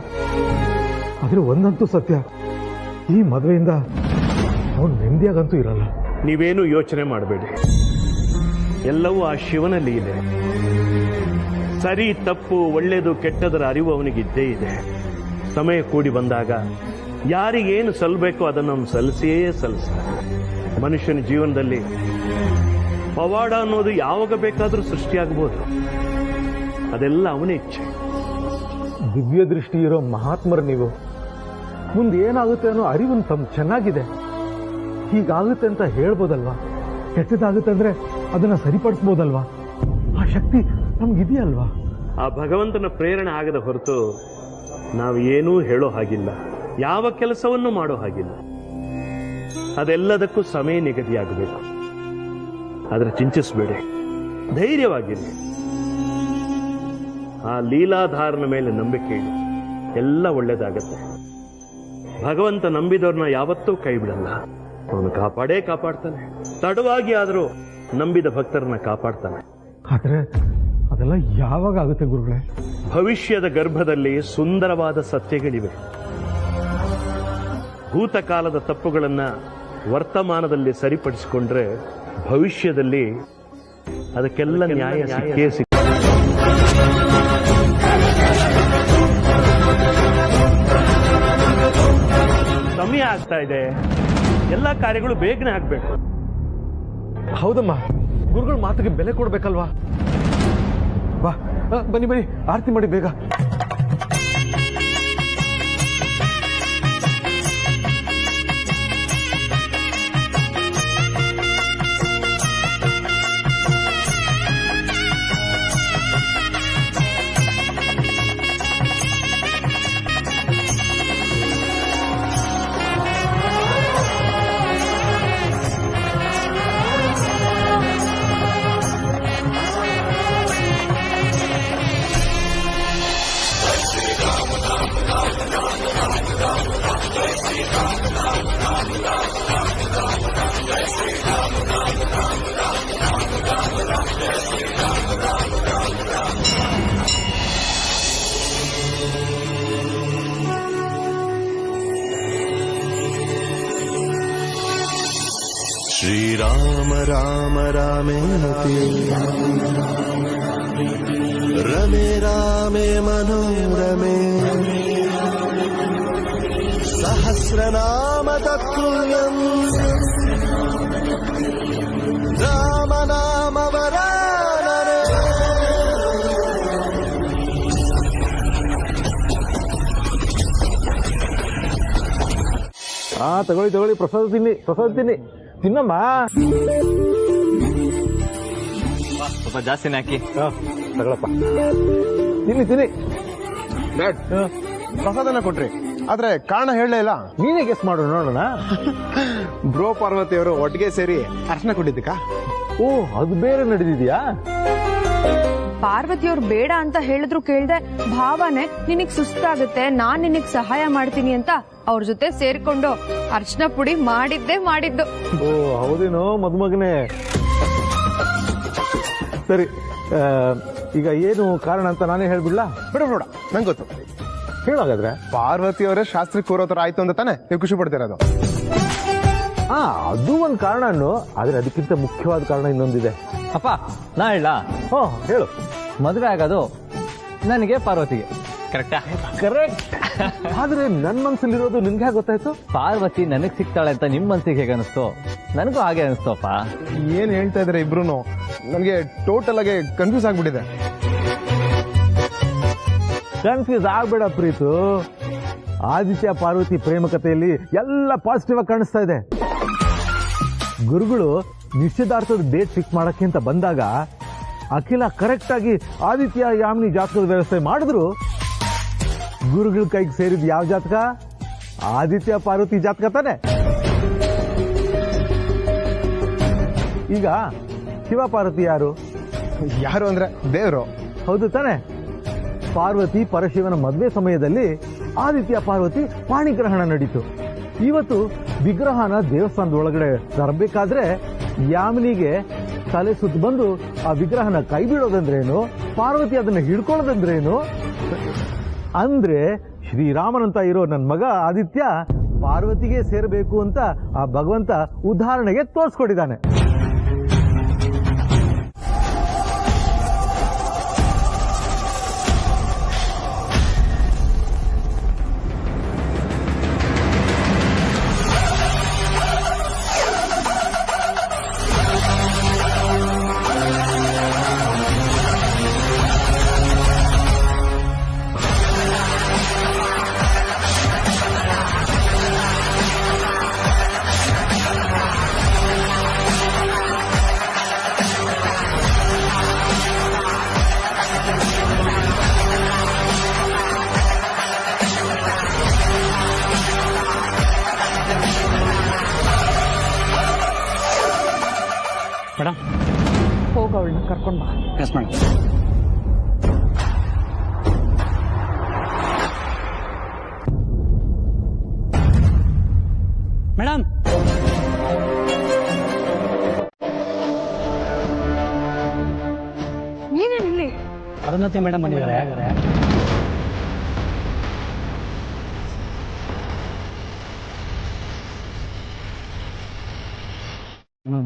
ಆದ್ರೆ ಒಂದಂತೂ ಸತ್ಯ, ಈ ಮದುವೆಯಿಂದ ಅವನು ನೆಮ್ಮದಿಯಾಗಂತೂ ಇರಲ್ಲ. ನೀವೇನು ಯೋಚನೆ ಮಾಡಬೇಡಿ, ಎಲ್ಲವೂ ಆ ಶಿವನಲ್ಲಿ ಇದೆ. ಸರಿ ತಪ್ಪು ಒಳ್ಳೆಯದು ಕೆಟ್ಟದರ ಅರಿವು ಅವನಿಗಿದ್ದೇ ಇದೆ. ಸಮಯ ಕೂಡಿ ಬಂದಾಗ ಯಾರಿಗೇನು ಸಲ್ಲಬೇಕೋ ಅದನ್ನು ಅವನು ಸಲ್ಲಿಸಿಯೇ ಸಲ್ಲಿಸ್ತಾನೆ. ಮನುಷ್ಯನ ಜೀವನದಲ್ಲಿ ಪವಾಡ ಅನ್ನೋದು ಯಾವಾಗ ಬೇಕಾದರೂ ಸೃಷ್ಟಿಯಾಗಬಹುದು. ಅದೆಲ್ಲ ಅವನ ಇಚ್ಛೆ. ದಿವ್ಯ ದೃಷ್ಟಿ ಇರೋ ಮಹಾತ್ಮರು ನೀವು. ಮುಂದೆ ಏನಾಗುತ್ತೆ ಅನ್ನೋ ಅರಿವು ತಮ್ಮ ಚೆನ್ನಾಗಿದೆ. ಹೀಗಾಗುತ್ತೆ ಅಂತ ಹೇಳ್ಬೋದಲ್ವಾ? ಕೆಟ್ಟದಾಗುತ್ತೆ ಅಂದ್ರೆ ಅದನ್ನ ಸರಿಪಡಿಸ್ಬೋದಲ್ವಾ? ಆ ಶಕ್ತಿ ನಮ್ಗಿದೆಯಲ್ವಾ? ಆ ಭಗವಂತನ ಪ್ರೇರಣೆ ಆಗದ ಹೊರತು ನಾವು ಏನೂ ಹೇಳೋ ಹಾಗಿಲ್ಲ, ಯಾವ ಕೆಲಸವನ್ನು ಮಾಡೋ ಹಾಗಿಲ್ಲ. ಅದೆಲ್ಲದಕ್ಕೂ ಸಮಯ ನಿಗದಿಯಾಗಬೇಕು. ಆದರೆ ಚಿಂತಿಸಬೇಡಿ, ಧೈರ್ಯವಾಗಿರಿ. ಆ ಲೀಲಾಧಾರನ ಮೇಲೆ ನಂಬಿಕೆ ಇಡಿ, ಎಲ್ಲ ಒಳ್ಳೇದಾಗತ್ತೆ. ಭಗವಂತ ನಂಬಿದವ್ರನ್ನ ಯಾವತ್ತೂ ಕೈ ಬಿಡಲ್ಲ. ಅವನು ಕಾಪಾಡೇ ಕಾಪಾಡ್ತಾನೆ. ತಡವಾಗಿ ಆದರೂ ನಂಬಿದ ಭಕ್ತರನ್ನ ಕಾಪಾಡ್ತಾನೆ. ಆದ್ರೆ ಅದೆಲ್ಲ ಯಾವಾಗ ಆಗುತ್ತೆ ಗುರುಗಳೇ? ಭವಿಷ್ಯದ ಗರ್ಭದಲ್ಲಿ ಸುಂದರವಾದ ಸತ್ಯಗಳಿವೆ. ಭೂತಕಾಲದ ತಪ್ಪುಗಳನ್ನ ವರ್ತಮಾನದಲ್ಲಿ ಸರಿಪಡಿಸಿಕೊಂಡ್ರೆ ಭವಿಷ್ಯದಲ್ಲಿ ಅದಕ್ಕೆಲ್ಲ ನ್ಯಾಯ ಸಿಕ್ಕೇ ಸಿಕ್ಕ. ಸಮಯ ಆಗ್ತಾ ಇದೆ, ಎಲ್ಲ ಕಾರ್ಯಗಳು ಬೇಗನೆ ಆಗ್ಬೇಕು. ಹೌದಮ್ಮ, ಗುರುಗಳ ಮಾತಿಗೆ ಬೆಲೆ ಕೊಡ್ಬೇಕಲ್ವಾ? ಬಾ ಬನ್ನಿ ಬನ್ನಿ, ಆರತಿ ಮಾಡಿ ಬೇಗ. श्रीराम राम रामेति रमे रामे मनोरमे सहस्रनाम तत्तुल्यम् राम नाम वरानने. ತಗೊಳ್ಳಿ ತಗೊಳ್ಳಿ, ಪ್ರಸಾದ ತಿನ್ನಿ, ಪ್ರಸಾದ ತಿನ್ನಿ, ತಿನ್ನಮ್ಮ. ಸ್ವಲ್ಪ ಜಾಸ್ತಿನೇ ಹಾಕಿ. ತಗೊಳಪ್ಪ, ತಿನ್ನಿ ತಿನ್ನಿ. ಪ್ರಸಾದನ ಕೊಟ್ರಿ, ಆದ್ರೆ ಕಾರಣ ಹೇಳಲೇ ಇಲ್ಲ. ನೀನೇ ಗೆಸ್ ಮಾಡು ನೋಡೋಣ. ಬ್ರೋ ಪಾರ್ವತಿ ಅವರು ಒಟ್ಟಿಗೆ ಸೇರಿ ಅರ್ಶನ ಕೊಟ್ಟಿದ್ದಕ್ಕ? ಓ, ಅದು ಬೇರೆ ನಡೆದಿದ್ಯಾ? ಪಾರ್ವತಿಯವ್ರು ಬೇಡ ಅಂತ ಹೇಳಿದ್ರು ಕೇಳ್ದೆ, ಭಾವನೆ ನಿನಗ್ ಸುಸ್ತಾಗುತ್ತೆ, ನಾನ್ ನಿನಗ್ ಸಹಾಯ ಮಾಡ್ತೀನಿ ಅಂತ ಅವ್ರ ಜೊತೆ ಸೇರ್ಕೊಂಡು ಅರ್ಶನ ಪುಡಿ ಮಾಡಿದ್ದು. ಓ ಹೌದೇನೋ ಮದುಮಗನೇ. ಸರಿ, ಈಗ ಏನು ಕಾರಣ ಅಂತ ನಾನೇ ಹೇಳ್ಬಿಡ್ಲಾ? ಬಿಡ ನೋಡ, ನಂಗೆ ಗೊತ್ತು. ಹೇಳಾಗಾದ್ರೆ ಪಾರ್ವತಿ ಅವರೇ ಶಾಸ್ತ್ರಕ್ಕೆ ಕೂರೋ ತರ ಆಯ್ತು ಅಂತ ತಾನೆ ನೀವು ಖುಷಿ ಪಡ್ತಿರೋದು? ಅದು ಒಂದು ಕಾರಣನು, ಆದ್ರೆ ಅದಕ್ಕಿಂತ ಮುಖ್ಯವಾದ ಕಾರಣ ಇನ್ನೊಂದಿದೆ. ಅಪ್ಪ, ನಾ ಹೇಳ? ಹೇಳು. ಮದುವೆ ಆಗೋದು ನನಗೆ ಪಾರ್ವತಿಗೆ, ಕರೆಕ್ಟಾ? ಕರೆಕ್ಟ್. ಆದ್ರೆ ನನ್ ಮನ್ಸಲ್ಲಿರೋದು ನಿನ್ಗೆ ಹೇಗೆ ಗೊತ್ತಾಯ್ತು? ಪಾರ್ವತಿ ನನಗ್ ಸಿಗ್ತಾಳೆ ಅಂತ ನಿಮ್ ಮನ್ಸಿಗೆ ಹೇಗೆ ಅನಿಸ್ತು? ನನಗೂ ಹಾಗೆ ಅನಿಸ್ತಪ್ಪ. ಏನ್ ಹೇಳ್ತಾ ಇದ್ರೆ ಇಬ್ರು? ನನ್ಗೆ ಟೋಟಲ್ ಆಗಿ ಕನ್ಫ್ಯೂಸ್ ಆಗ್ಬಿಟ್ಟಿದೆ. ಕನ್ಫ್ಯೂಸ್ ಆಗ್ಬೇಡ ಪ್ರೀತು. ಆದಿತ್ಯ ಪಾರ್ವತಿ ಪ್ರೇಮ ಕಥೆಯಲ್ಲಿ ಎಲ್ಲ ಪಾಸಿಟಿವ್ ಆಗಿ ಕಾಣಿಸ್ತಾ ಇದೆ. ಗುರುಗಳು ನಿಶ್ಚಿತಾರ್ಥದ ಡೇಟ್ ಫಿಕ್ಸ್ ಮಾಡಕ್ಕೆ ಅಂತ ಬಂದಾಗ ಅಖಿಲ ಕರೆಕ್ಟ್ ಆಗಿ ಆದಿತ್ಯ ಯಾಮಿನಿ ಜಾತಕದ ವ್ಯವಸ್ಥೆ ಮಾಡಿದ್ರು. ಗುರುಗಳ ಕೈಗೆ ಸೇರಿದ ಯಾವ ಜಾತಕ? ಆದಿತ್ಯ ಪಾರ್ವತಿ ಜಾತಕ ತಾನೆ. ಈಗ ಶಿವ ಪಾರ್ವತಿ ಯಾರು? ಯಾರು ಅಂದ್ರೆ ದೇವರು. ಹೌದು ತಾನೆ. ಪಾರ್ವತಿ ಪರಶಿವನ ಮದುವೆ ಸಮಯದಲ್ಲಿ ಆದಿತ್ಯ ಪಾರ್ವತಿ ಪಾಣಿಗ್ರಹಣ ನಡೀತು. ಇವತ್ತು ವಿಗ್ರಹನ ದೇವಸ್ಥಾನದ ಒಳಗಡೆ ತರಬೇಕಾದ್ರೆ ಯಾಮಿನಿಗೆ ತಲೆ ಸುತ್ತು ಬಂದು ಆ ವಿಗ್ರಹನ ಕೈ ಬಿಡೋದಂದ್ರೇನು, ಪಾರ್ವತಿ ಅದನ್ನ ಹಿಡ್ಕೊಳ್ಳೋದಂದ್ರೇನು? ಅಂದ್ರೆ ಶ್ರೀರಾಮನಂತ ಇರೋ ನನ್ನ ಮಗ ಆದಿತ್ಯ ಪಾರ್ವತಿಗೆ ಸೇರಬೇಕು ಅಂತ ಆ ಭಗವಂತ ಉದಾಹರಣೆಗೆ ತೋರಿಸ್ಕೊಟ್ಟಿದ್ದಾನೆ. ಮೇಡಮ್, ಹೋಗ ಅವಳನ್ನ ಕರ್ಕೊಂಡು ಬಾ. Yes madam. ಮೇಡಮ್, ಏನೇನಿಲ್ಲಿ? ಅರುಣತಿ ಮೇಡಮ್ ಬಂದಿದ್ದಾರೆ.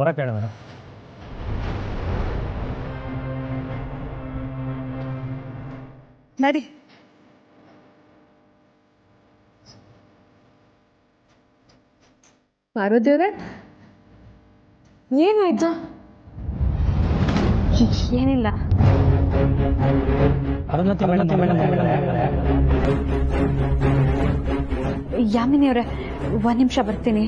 ಬರಕ್ಕೆ ಹೇಳ ಮೇಡಮ್. ನಡಿ. ಪಾರ್ವತಿಯವರೇ, ಏನಾಯ್ತು? ಏನಿಲ್ಲ. ಅರುಣತಿ ಮೇಡಮ್ ಯಾಮಿನಿ ಅವರೇ, ಒಂದ್ ನಿಮಿಷ ಬರ್ತೀನಿ.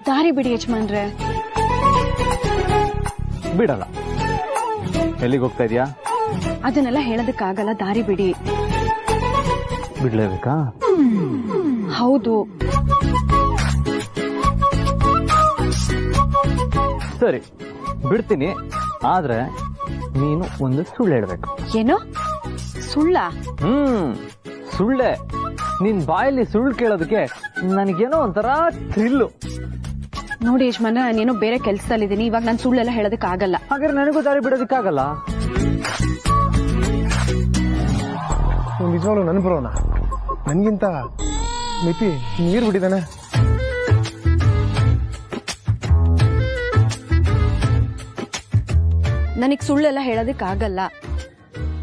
ದಾರಿ ಬಿಡಿ ಯಜಮಾನ್ರೆ. ಬಿಡಲ್ಲ. ಎಲ್ಲಿಗೆ ಹೋಗ್ತಾ ಇದೀಯಾ? ಅದನ್ನೆಲ್ಲ ಹೇಳೋದಕ್ಕಾಗಲ್ಲ, ದಾರಿ ಬಿಡಿ. ಬಿಡ್ಲೇಬೇಕಾ? ಹೌದು. ಸರಿ, ಬಿಡ್ತೀನಿ. ಆದ್ರೆ ನೀನು ಒಂದು ಸುಳ್ಳು ಹೇಳ್ಬೇಕು. ಏನು ಸುಳ್ಳ? ಸುಳ್ಳೆ. ನಿನ್ ಬಾಯಲ್ಲಿ ಸುಳ್ಳು ಕೇಳೋದಕ್ಕೆ ನನಗೇನೋ ಒಂಥರ ಥ್ರಿಲ್ಲು. ನೋಡಿ ಯಜಮಾನ, ನಾನೇನೋ ಬೇರೆ ಕೆಲ್ಸದಲ್ಲಿದ್ದೀನಿ. ಇವಾಗ ನಾನು ಸುಳ್ಳೆಲ್ಲ ಹೇಳೋದಕ್ಕಾಗಲ್ಲ. ಹಾಗಾದ್ರೆ ನನಗೂ ದಾರಿ ಬಿಡೋದಕ್ಕಾಗಲ್ಲ. ನಿಜವಾಗ್ಲು ನನ್ ಬರೋಣ. ನನ್ಗಿಂತ ಮಿತಿ ನೀರು ಬಿಟ್ಟಿದ್ದಾನೆ. ನನಗ್ ಸುಳ್ಳೆಲ್ಲ ಹೇಳೋದಕ್ಕಾಗಲ್ಲ.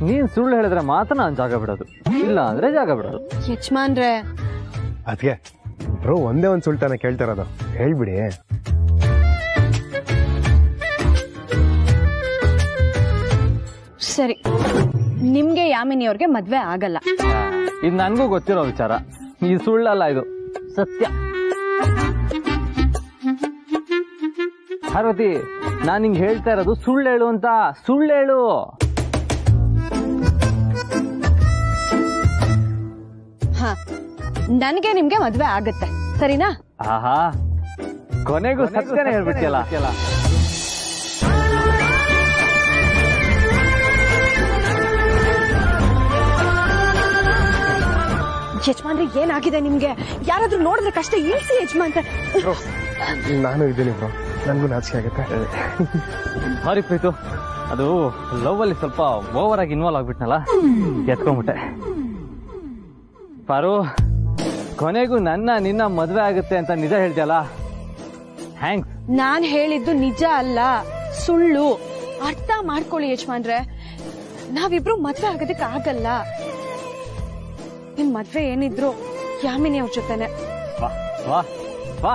ನೀನ್ ಸುಳ್ಳು ಹೇಳಿದ್ರೆ ಮಾತ್ರ ನಾನು ಜಾಗ ಬಿಡೋದು, ಇಲ್ಲ ಅಂದ್ರೆ ಜಾಗ ಬಿಡೋದು. ಯಜಮಾನ್ರೆ, ಅದ್ಕೆ ಬ್ರೋ ಒಂದೇ ಒಂದ್ ಸುಳ್ತಾನೆ ಕೇಳ್ತಾ ಇರೋದು, ಹೇಳ್ಬಿಡಿ. ಸರಿ, ನಿಮ್ಗೆ ಯಾಮಿನಿ ಅವ್ರಿಗೆ ಮದ್ವೆ ಆಗಲ್ಲ. ಇದು ನನ್ಗೂ ಗೊತ್ತಿರೋ ವಿಚಾರ. ಈ ಸುಳ್ಳಲ್ಲ, ಇದು ಸತ್ಯ. ಪಾರ್ವತಿ, ನಾನ್ ಹಿಂಗ್ ಹೇಳ್ತಾ ಇರೋದು ಸುಳ್ಳು ಹೇಳು ಅಂತ. ಸುಳ್ಳು ಹೇಳು. ಹ, ನನ್ಗೆ ನಿಮ್ಗೆ ಮದ್ವೆ ಆಗತ್ತೆ, ಸರಿನಾ? ಆಹಾ, ಕೊನೆಗೂ ಸತ್ಯನೇ ಹೇಳ್ಬಿಟ್ಟಿಯಲ್ಲ. ಯಜಮಾನ್ರಿ, ಏನಾಗಿದೆ ನಿಮ್ಗೆ? ಯಾರಾದ್ರೂ ನೋಡಿದ್ರೆ ಕಷ್ಟ, ಇಳಿಸಿ ಯಜಮಾನ್. ನಾನು ಇದ್ದೀನಿ ಬ್ರೋ, ನನ್ಗೂ ನಾಚಿಕೆ ಆಗುತ್ತೆ. ಸಾರಿ ಪ್ರೀತು, ಅದು ಲವ್ ಅಲ್ಲಿ ಸ್ವಲ್ಪ ಓವರ್ ಆಗಿ ಇನ್ವಾಲ್ವ್ ಆಗ್ಬಿಟ್ನಲ್ಲ, ಎತ್ಕೊಂಡ್ಬಿಟ್ಟೆ. ಪಾರು, ಕೊನೆಗೂ ನಿನ್ನ ಮದ್ವೆ ಆಗುತ್ತೆ ಅಂತ ನಿಜ ಹೇಳ್ತೀಯಲ್ಲ, ಥ್ಯಾಂಕ್ಸ್. ನಾನ್ ಹೇಳಿದ್ದು ನಿಜ ಅಲ್ಲ, ಸುಳ್ಳು. ಅರ್ಥ ಮಾಡ್ಕೊಳ್ಳಿ ಯಜಮಾನ್ರೆ, ನಾವಿಬ್ರು ಮದ್ವೆ ಆಗೋದಕ್ಕೆ ಆಗಲ್ಲ. ನಿಮ್ ಮದ್ವೆ ಏನಿದ್ರು ಯಾಮಿನಿ ಅವ್ರ ಜೊತೆನೆ. ವಾ,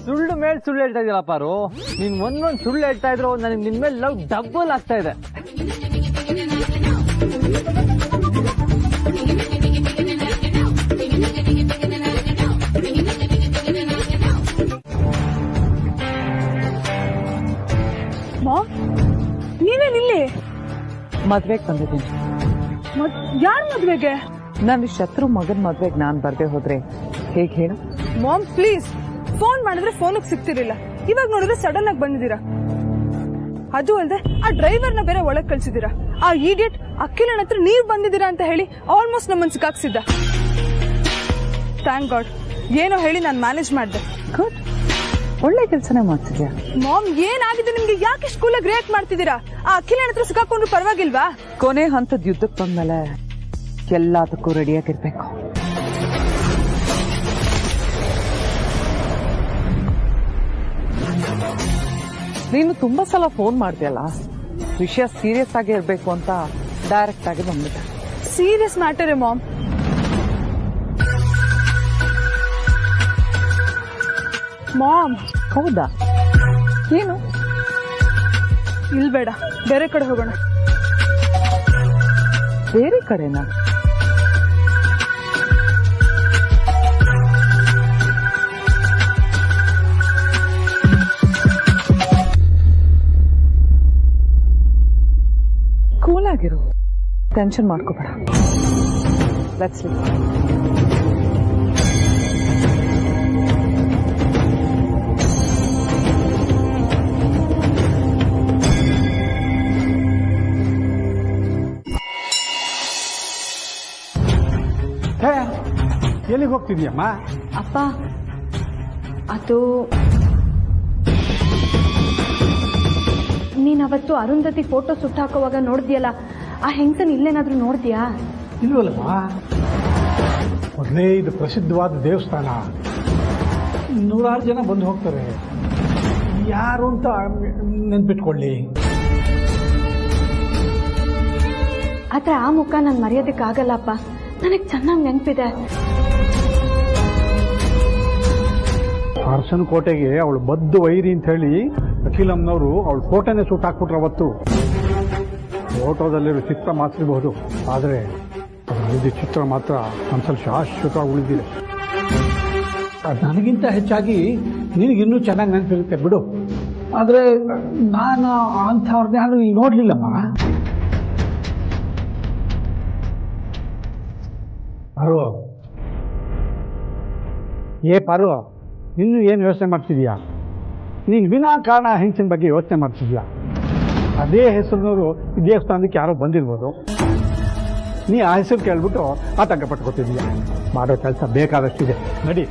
ಸುಳ್ಳು ಮೇಲೆ ಸುಳ್ಳು ಹೇಳ್ತಾ ಇದೆಯಲ್ಲ ಪಾರು. ನೀನ್ ಒಂದೊಂದ್ ಸುಳ್ಳು ಹೇಳ್ತಾ ಇದ್ರು ನನಗೆ ನಿನ್ ಮೇಲೆ ಲವ್ ಡಬಲ್ ಆಗ್ತಾ ಇದೆ. ಮದ್ವೆಗೆ ಬಂದಿದ್ದೀನಿ. ಯಾರ್ ಮದ್ವೆಗೆ? ನನ್ನ ಶತ್ರು ಮಗನ್ ಮದ್ವೆಗೆ ನಾನ್ ಬರ್ದೆ ಹೋದ್ರೆ ಹೇಗ್ ಹೇಳು? ಮಾಮ್ ಪ್ಲೀಸ್, ಫೋನ್ ಮಾಡಿದ್ರೆ ಫೋನಿಗೆ ಸಿಗ್ತಿರ್ಲಿಲ್ಲ, ಇವಾಗ ನೋಡಿದ್ರೆ ಸಡನ್ ಆಗಿ ಬಂದಿದ್ದೀರಾ. ಅದು ಅಲ್ಲದೆ ಆ ಡ್ರೈವರ್ನ ಬೇರೆ ಒಳಗ್ ಕಳ್ಸಿದೀರಾ. ಆ ಈಡಿಯಟ್ ಅಖಿಲಣ್ಣ ಹತ್ರ ನೀವ್ ಬಂದಿದ್ದೀರಾ ಅಂತ ಹೇಳಿ ಆಲ್ಮೋಸ್ಟ್ ನಮ್ಮನ್ ಸಿಕ್ಕಾಕ್ಸಿದ್ದ. ಥ್ಯಾಂಕ್ ಗಾಡ್ ಏನೋ ಹೇಳಿ ನಾನು ಮ್ಯಾನೇಜ್ ಮಾಡಿದೆ. ಗುಡ್, ಒಳ್ಳೆ ಕೆಲಸನೇ ಮಾಡ್ತಿದ್ಯಾ. ಮಾಮ್ ಏನಾಗಿದೆ ನಿಮ್ಗೆ? ಯಾಕೆ ಸ್ಕೂಲಾಗ ರಿಯಾಕ್ಟ್ ಮಾಡ್ತಿದ್ದೀರಾ? ಆ ಅಖಿಲಣ್ಣ ಹತ್ರ ಸಿಕ್ಕಾಕೊಂಡ್ರು ಪರವಾಗಿಲ್ವಾ? ಕೊನೆ ಹಂತದ ಯುದ್ಧಕ್ಕೆ ಬಂದ್ಮೇಲೆ ಎಲ್ಲದಕ್ಕೂ ರೆಡಿಯಾಗಿರ್ಬೇಕು. ನೀನು ತುಂಬಾ ಸಲ ಫೋನ್ ಮಾಡ್ತೀಯಲ್ಲ, ವಿಷಯ ಸೀರಿಯಸ್ ಆಗಿ ಇರ್ಬೇಕು ಅಂತ ಡೈರೆಕ್ಟ್ ಆಗಿ ಬಂದ್ಬಿಟ್ಟೆ. Serious matter ma'am. ಮಾಮ್ ಹೌದಾ? ಏನು? ಇಲ್ ಬೇಡ, ಬೇರೆ ಕಡೆ ಹೋಗೋಣ. ಬೇರೆ ಕಡೆನಾ? ಕೂಲ್ ಆಗಿರು, ಟೆನ್ಷನ್ ಮಾಡ್ಕೋಬೇಡ. Let's leave. ಎಲ್ಲಿಗೆ ಹೋಗ್ತಿದ್ಯಮ್ಮ? ಅಪ್ಪ, ಅದು ನೀನವತ್ತು ಅರುಂಧತಿ ಫೋಟೋ ಸುಟ್ಟಾಕೋವಾಗ ನೋಡಿದ್ಯಲ್ಲ, ಆ ಹೆಂಗಸನ್ ಇಲ್ಲೇನಾದ್ರೂ ನೋಡ್ದ್ಯಾ? ಇಲ್ವಲ್ಲಮ್ಮ, ಮೊದಲೇ ಇದು ಪ್ರಸಿದ್ಧವಾದ ದೇವಸ್ಥಾನ, ನೂರಾರು ಜನ ಬಂದು ಹೋಗ್ತಾರೆ. ಯಾರು ಅಂತ ನೆನ್ಪಿಟ್ಕೊಳ್ಳಿ. ಆದ್ರೆ ಆ ಮುಖ ನಾನು ಮರೆಯೋದಕ್ಕಾಗಲ್ಲಪ್ಪ, ನನಗೆ ಚೆನ್ನಾಗಿ ನೆನಪಿದೆ. ಅರಸನ ಕೋಟೆಗೆ ಅವಳು ಬದ್ದು ವೈರಿ ಅಂತ ಹೇಳಿ ಅಖಿಲಮ್ಮನವರು ಅವಳು ಫೋಟೋನೇ ಸುಟ್ಟು ಹಾಕ್ಬಿಟ್ರು ಅವತ್ತು. ಫೋಟೋದಲ್ಲಿರೋ ಚಿತ್ರ ಮಾತ್ರ, ಆದರೆ ಉಳಿದ ಚಿತ್ರ ಮಾತ್ರ ಮನಸ್ಸಲ್ಲಿ ಶಾಶ್ವತವಾಗಿ ಉಳಿದಿದೆ. ನನಗಿಂತ ಹೆಚ್ಚಾಗಿ ನಿನಗಿನ್ನೂ ಚೆನ್ನಾಗಿ ನೆನಪಿರುತ್ತೆ ಬಿಡು. ಆದರೆ ನಾನು ಅಂಥವ್ರನ್ನ ಯಾರು ಈಗ ನೋಡ್ಲಿಲ್ಲಮ್ಮ. ಪಾರು, ಪಾರು, ಇನ್ನೂ ಏನು ಯೋಚನೆ ಮಾಡ್ತಿದ್ಯಾ? ನೀನು ವಿನಾಕಾರಣ ಹೆಂಗಸಿನ ಬಗ್ಗೆ ಯೋಚನೆ ಮಾಡ್ತಿದ್ಯಾ? ಅದೇ ಹೆಸರಿನವರು ಈ ದೇವಸ್ಥಾನಕ್ಕೆ ಯಾರೋ ಬಂದಿರ್ಬೋದು. ನೀ ಆ ಹೆಸರು ಕೇಳ್ಬಿಟ್ಟು ಆತಂಕ ಪಟ್ಕೊತಿದ್ಯಾ. ಮಾಡೋ ಕೆಲಸ ಬೇಕಾದಷ್ಟಿದೆ, ನಡಿ.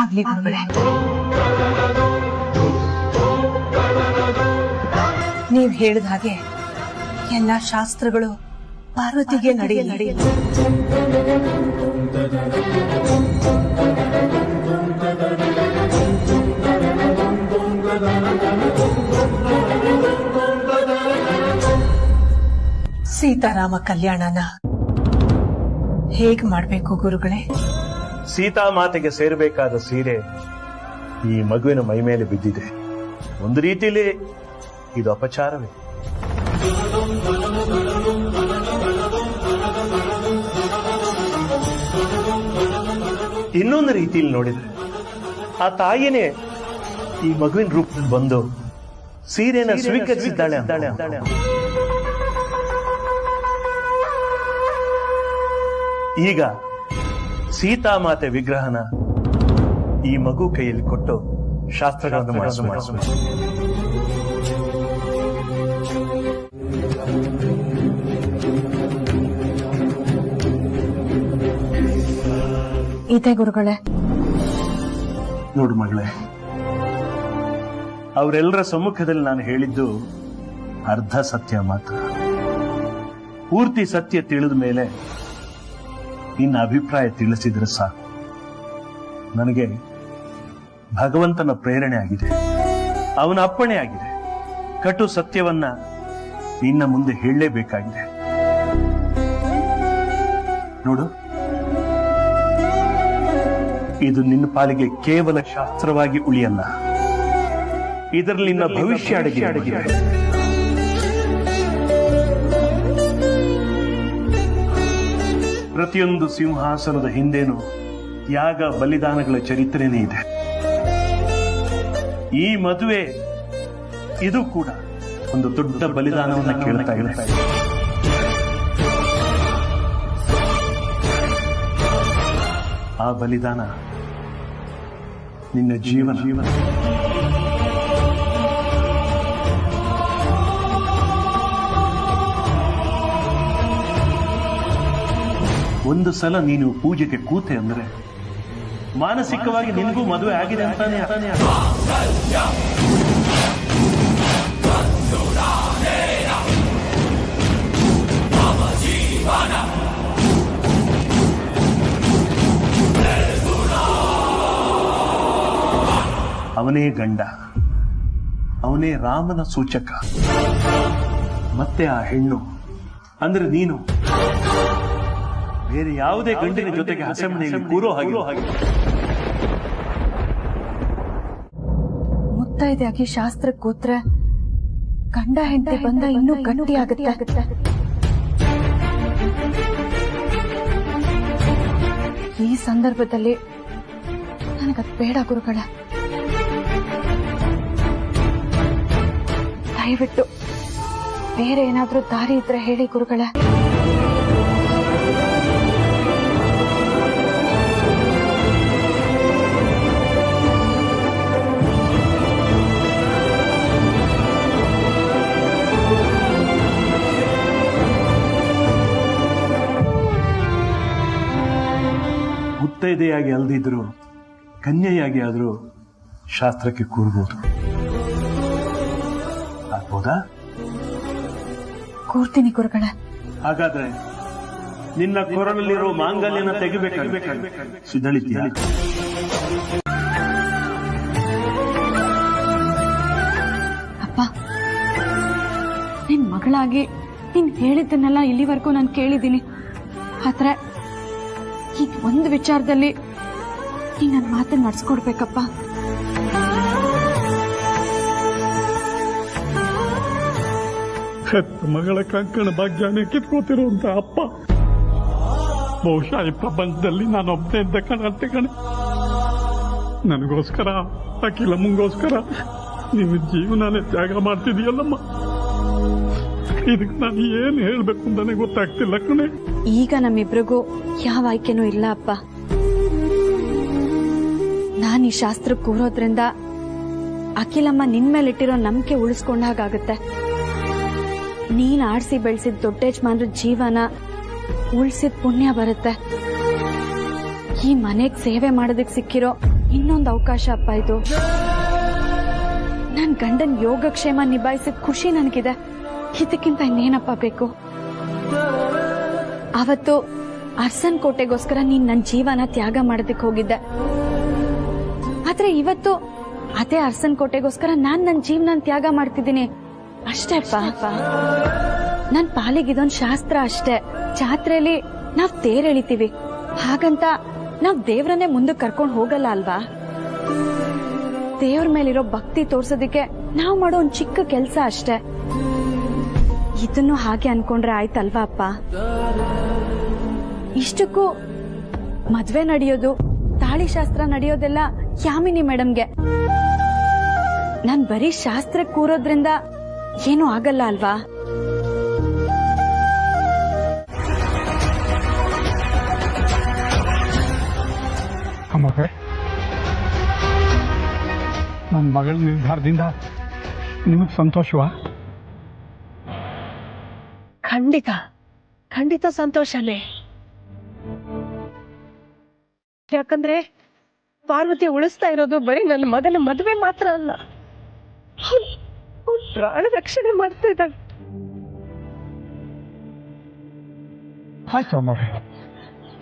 ಆಗ್ಲಿ ಗುರುಗಳೇ, ನೀವ್ ಹೇಳಿದ ಹಾಗೆ ಎಲ್ಲ ಶಾಸ್ತ್ರಗಳು ಪಾರ್ವತಿಗೆ ನಡೆಯಲಿ. ಸೀತಾರಾಮ ಕಲ್ಯಾಣನ ಹೇಗ್ ಮಾಡ್ಬೇಕು ಗುರುಗಳೇ? ಸೀತಾಮಾತೆಗೆ ಸೇರಬೇಕಾದ ಸೀರೆ ಈ ಮಗುವಿನ ಮೈ ಮೇಲೆ ಬಿದ್ದಿದೆ. ಒಂದು ರೀತಿಯಲ್ಲಿ ಇದು ಅಪಚಾರವೇ. ಇನ್ನೊಂದು ರೀತಿಯಲ್ಲಿ ನೋಡಿದ್ರೆ ಆ ತಾಯಿನೇ ಈ ಮಗುವಿನ ರೂಪದಲ್ಲಿ ಬಂದು ಸೀರೆನ ಸ್ವೀಕರಿಸಿದ್ದಾಳೆ ಅಂತಾಳೆ. ಈಗ ಸೀತಾಮಾತೆ ವಿಗ್ರಹನ ಈ ಮಗು ಕೈಯಲ್ಲಿ ಕೊಟ್ಟು ಶಾಸ್ತ್ರಗಳನ್ನು ಮಾಡಿಸಬೇಕು. ಇದೆ ಗುರುಗಳೇ. ನೋಡು ಮಗಳೇ, ಅವರೆಲ್ಲರ ಸಮ್ಮುಖದಲ್ಲಿ ನಾನು ಹೇಳಿದ್ದು ಅರ್ಧ ಸತ್ಯ ಮಾತ್ರ. ಪೂರ್ತಿ ಸತ್ಯ ತಿಳಿದ ಮೇಲೆ ನಿನ್ನ ಅಭಿಪ್ರಾಯ ತಿಳಿಸಿದ್ರೆ ಸಾಕು. ನನಗೆ ಭಗವಂತನ ಪ್ರೇರಣೆ ಆಗಿದೆ, ಅವನ ಅಪ್ಪಣೆ ಆಗಿದೆ. ಕಟು ಸತ್ಯವನ್ನ ನಿನ್ನ ಮುಂದೆ ಹೇಳಲೇಬೇಕಾಗಿದೆ. ನೋಡು, ಇದು ನಿನ್ನ ಪಾಲಿಗೆ ಕೇವಲ ಶಾಸ್ತ್ರವಾಗಿ ಉಳಿಯಲ್ಲ, ಇದರಲ್ಲಿ ನಿನ್ನ ಭವಿಷ್ಯ ಅಡಗಿದೆ. ಪ್ರತಿಯೊಂದು ಸಿಂಹಾಸನದ ಹಿಂದೇನು ತ್ಯಾಗ ಬಲಿದಾನಗಳ ಚರಿತ್ರೆನೇ ಇದೆ. ಈ ಮದುವೆ ಇದು ಕೂಡ ಒಂದು ದೊಡ್ಡ ಬಲಿದಾನವನ್ನು ಕೇಳ್ತಾ ಇದೆ. ಆ ಬಲಿದಾನ ನಿನ್ನ ಜೀವನ. ಒಂದು ಸಲ ನೀನು ಪೂಜೆಗೆ ಕೂತೆ ಅಂದ್ರೆ ಮಾನಸಿಕವಾಗಿ ನಿನಗೂ ಮದುವೆ ಆಗಿದೆ ಅಂತಾನೆ. ಅವನೇ ಗಂಡ, ಅವನೇ ರಾಮನ ಸೂಚಕ. ಮತ್ತೆ ಆ ಹೆಣ್ಣು ಅಂದ್ರೆ ನೀನು ಬೇರೆ ಯಾವುದೇ ಗಂಡಿನ ಜೊತೆಗೆ ಹಸೆಮಣೆಯಲ್ಲಿ ಕೂರೋ ಹಾಗೆ. ಮುತ್ತೈದೆಯಾಗಿ ಶಾಸ್ತ್ರ ಕೂತ್ರೆ ಗಂಡ ಹೆಂಡತಿ ಬಂದ ಇನ್ನೂ ಗಟ್ಟಿ ಆಗುತ್ತೆ. ಈ ಸಂದರ್ಭದಲ್ಲಿ ನನಗದು ಬೇಡ ಗುರುಗಳ. ದಯವಿಟ್ಟು ಬೇರೆ ಏನಾದ್ರೂ ದಾರಿ ಇದ್ರೆ ಹೇಳಿ ಗುರುಗಳ. ಮುತ್ತೈದೆಯಾಗಿ ಅಲ್ದಿದ್ರು ಕನ್ಯೆಯಾಗಿ ಆದ್ರೂ ಶಾಸ್ತ್ರಕ್ಕೆ ಕೂರ್ಬೋದು. ಆಗ್ಬೋದಾ? ಕೂರ್ತೀನಿ ಗುರುಗಳ. ಹಾಗಾದ್ರೆ ನಿನ್ನ ಕೊರಳಲ್ಲಿರೋ ಮಾಂಗಲ್ಯನ ತೆಗಿಬೇಕಾಗಬೇಕು. ಸಿದ್ಧಳಿತೀಯ? ಅಪ್ಪ, ನಿನ್ ಮಗಳಾಗಿ ನೀನ್ ಹೇಳಿದ್ದನ್ನೆಲ್ಲ ಇಲ್ಲಿವರೆಗೂ ನಾನು ಕೇಳಿದ್ದೀನಿ. ಆದ್ರೆ ಈಗ ಒಂದು ವಿಚಾರದಲ್ಲಿ ನೀನ್ ನನ್ನ ಮಾತನ್ನ ನಡ್ಸ್ಕೊಡ್ಬೇಕಪ್ಪ. ಮಗಳ ಕಂಕಣ ಭಾಗ್ಯನೇ ಕಿತ್ಕೋತಿರುವಂತ ಅಪ್ಪ ಬಹುಶಃ ಈ ಪ್ರಪಂಚದಲ್ಲಿ ನಾನೊಬ್ಬನೇ ಇದ್ದ ಕಾಣತ್ತೆ ಕಣೆ. ನನಗೋಸ್ಕರ ಅಖಿಲಮ್ಮಂಗೋಸ್ಕರ ನಿನ್ನ ಜೀವನನೇ ತ್ಯಾಗ ಮಾಡ್ತಿದೀಯಲ್ಲಮ್ಮ. ಇದಕ್ಕೆ ನಾನು ಏನ್ ಹೇಳ್ಬೇಕು ಅಂತಾನೆ ಗೊತ್ತಾಗ್ತಿಲ್ಲ ಕಣೆ. ಈಗ ನಮ್ಮಿಬ್ರಿಗೂ ಯಾವ ಆಯ್ಕೆನೂ ಇಲ್ಲ ಅಪ್ಪ. ನಾನು ಈ ಶಾಸ್ತ್ರ ಕೂರೋದ್ರಿಂದ ಅಖಿಲಮ್ಮ ನಿನ್ ಮೇಲಿಟ್ಟಿರೋ ನಂಬಿಕೆ ಉಳಿಸ್ಕೊಂಡಾಗತ್ತೆ. ನೀನ್ ಆಡ್ಸಿ ಬೆಳೆಸಿದ ದೊಡ್ಡ ಯಜಮಾನ್ರ ಜೀವನ ಉಳಿಸಿದ ಪುಣ್ಯ ಬರುತ್ತೆ. ಈ ಮನೆಗ್ ಸೇವೆ ಮಾಡೋದಕ್ಕೆ ಸಿಕ್ಕಿರೋ ಇನ್ನೊಂದು ಅವಕಾಶ ಅಪ್ಪ ಇದು. ನನ್ ಗಂಡನ್ ಯೋಗಕ್ಷೇಮ ನಿಭಾಯಿಸಿದ ಖುಷಿ ನನಗಿದೆ. ಇದಕ್ಕಿಂತ ಇನ್ನೇನಪ್ಪ ಬೇಕು? ಅವತ್ತು ಅರ್ಸನ್ ಕೋಟೆಗೋಸ್ಕರ ನೀನ್ ನನ್ನ ಜೀವನ ತ್ಯಾಗ ಮಾಡೋದಕ್ಕೆ ಹೋಗಿದ್ದೆ. ಆದ್ರೆ ಇವತ್ತು ಅದೇ ಅರ್ಸನ್ ಕೋಟೆಗೋಸ್ಕರ ನಾನ್ ನನ್ನ ಜೀವನ ತ್ಯಾಗ ಮಾಡ್ತಿದ್ದೀನಿ ಅಷ್ಟೇ ಅಪ್ಪ. ನನ್ ಪಾಲಿಗಿದೊಂದು ಶಾಸ್ತ್ರ ಅಷ್ಟೇ. ಜಾತ್ರೆಯಲ್ಲಿ ನಾವ್ ತೇರ್ ಎಳಿತೀವಿ, ಹಾಗಂತ ನಾವ್ ದೇವ್ರನ್ನೇ ಮುಂದಕ್ಕೆ ಕರ್ಕೊಂಡು ಹೋಗಲ್ಲ ಅಲ್ವಾ? ದೇವ್ರ ಮೇಲಿರೋ ಭಕ್ತಿ ತೋರ್ಸೋದಿಕ್ಕೆ ನಾವ್ ಮಾಡೋ ಒಂದ್ ಚಿಕ್ಕ ಕೆಲ್ಸ ಅಷ್ಟೇ. ಇದನ್ನು ಹಾಗೆ ಅನ್ಕೊಂಡ್ರೆ ಆಯ್ತಲ್ವಾ ಅಪ್ಪ? ಇಷ್ಟಕ್ಕೂ ಮದ್ವೆ ನಡೆಯೋದು, ತಾಳಿ ಶಾಸ್ತ್ರ ನಡೆಯೋದೆಲ್ಲ ಯಾಮಿನಿ ಮೇಡಮ್ಗೆ. ನಾನ್ ಬರೀ ಶಾಸ್ತ್ರ ಕೂರೋದ್ರಿಂದ ಏನೂ ಆಗಲ್ಲ ಅಲ್ವಾ? ಅಮ್ಮವ್ರೆ, ನನ್ನ ಮಗಳ ನಿರ್ಧಾರದಿಂದ ನಿಮಗೆ ಸಂತೋಷವಾ? ಖಂಡಿತ ಸಂತೋಷನೇ. ಯಾಕಂದ್ರೆ ಪಾರ್ವತಿ ಉಳಿಸ್ತಾ ಇರೋದು ಬರೀ ನನ್ನ ಮಗನ ಮದುವೆ ಮಾತ್ರ ಅಲ್ಲ, ಪ್ರಾಣ ರಕ್ಷಣೆ ಮಾಡ್ತಾ ಇದ್ದಾಳೆ. ಆಯ್ತು ಅಮ್ಮವ್ರೆ,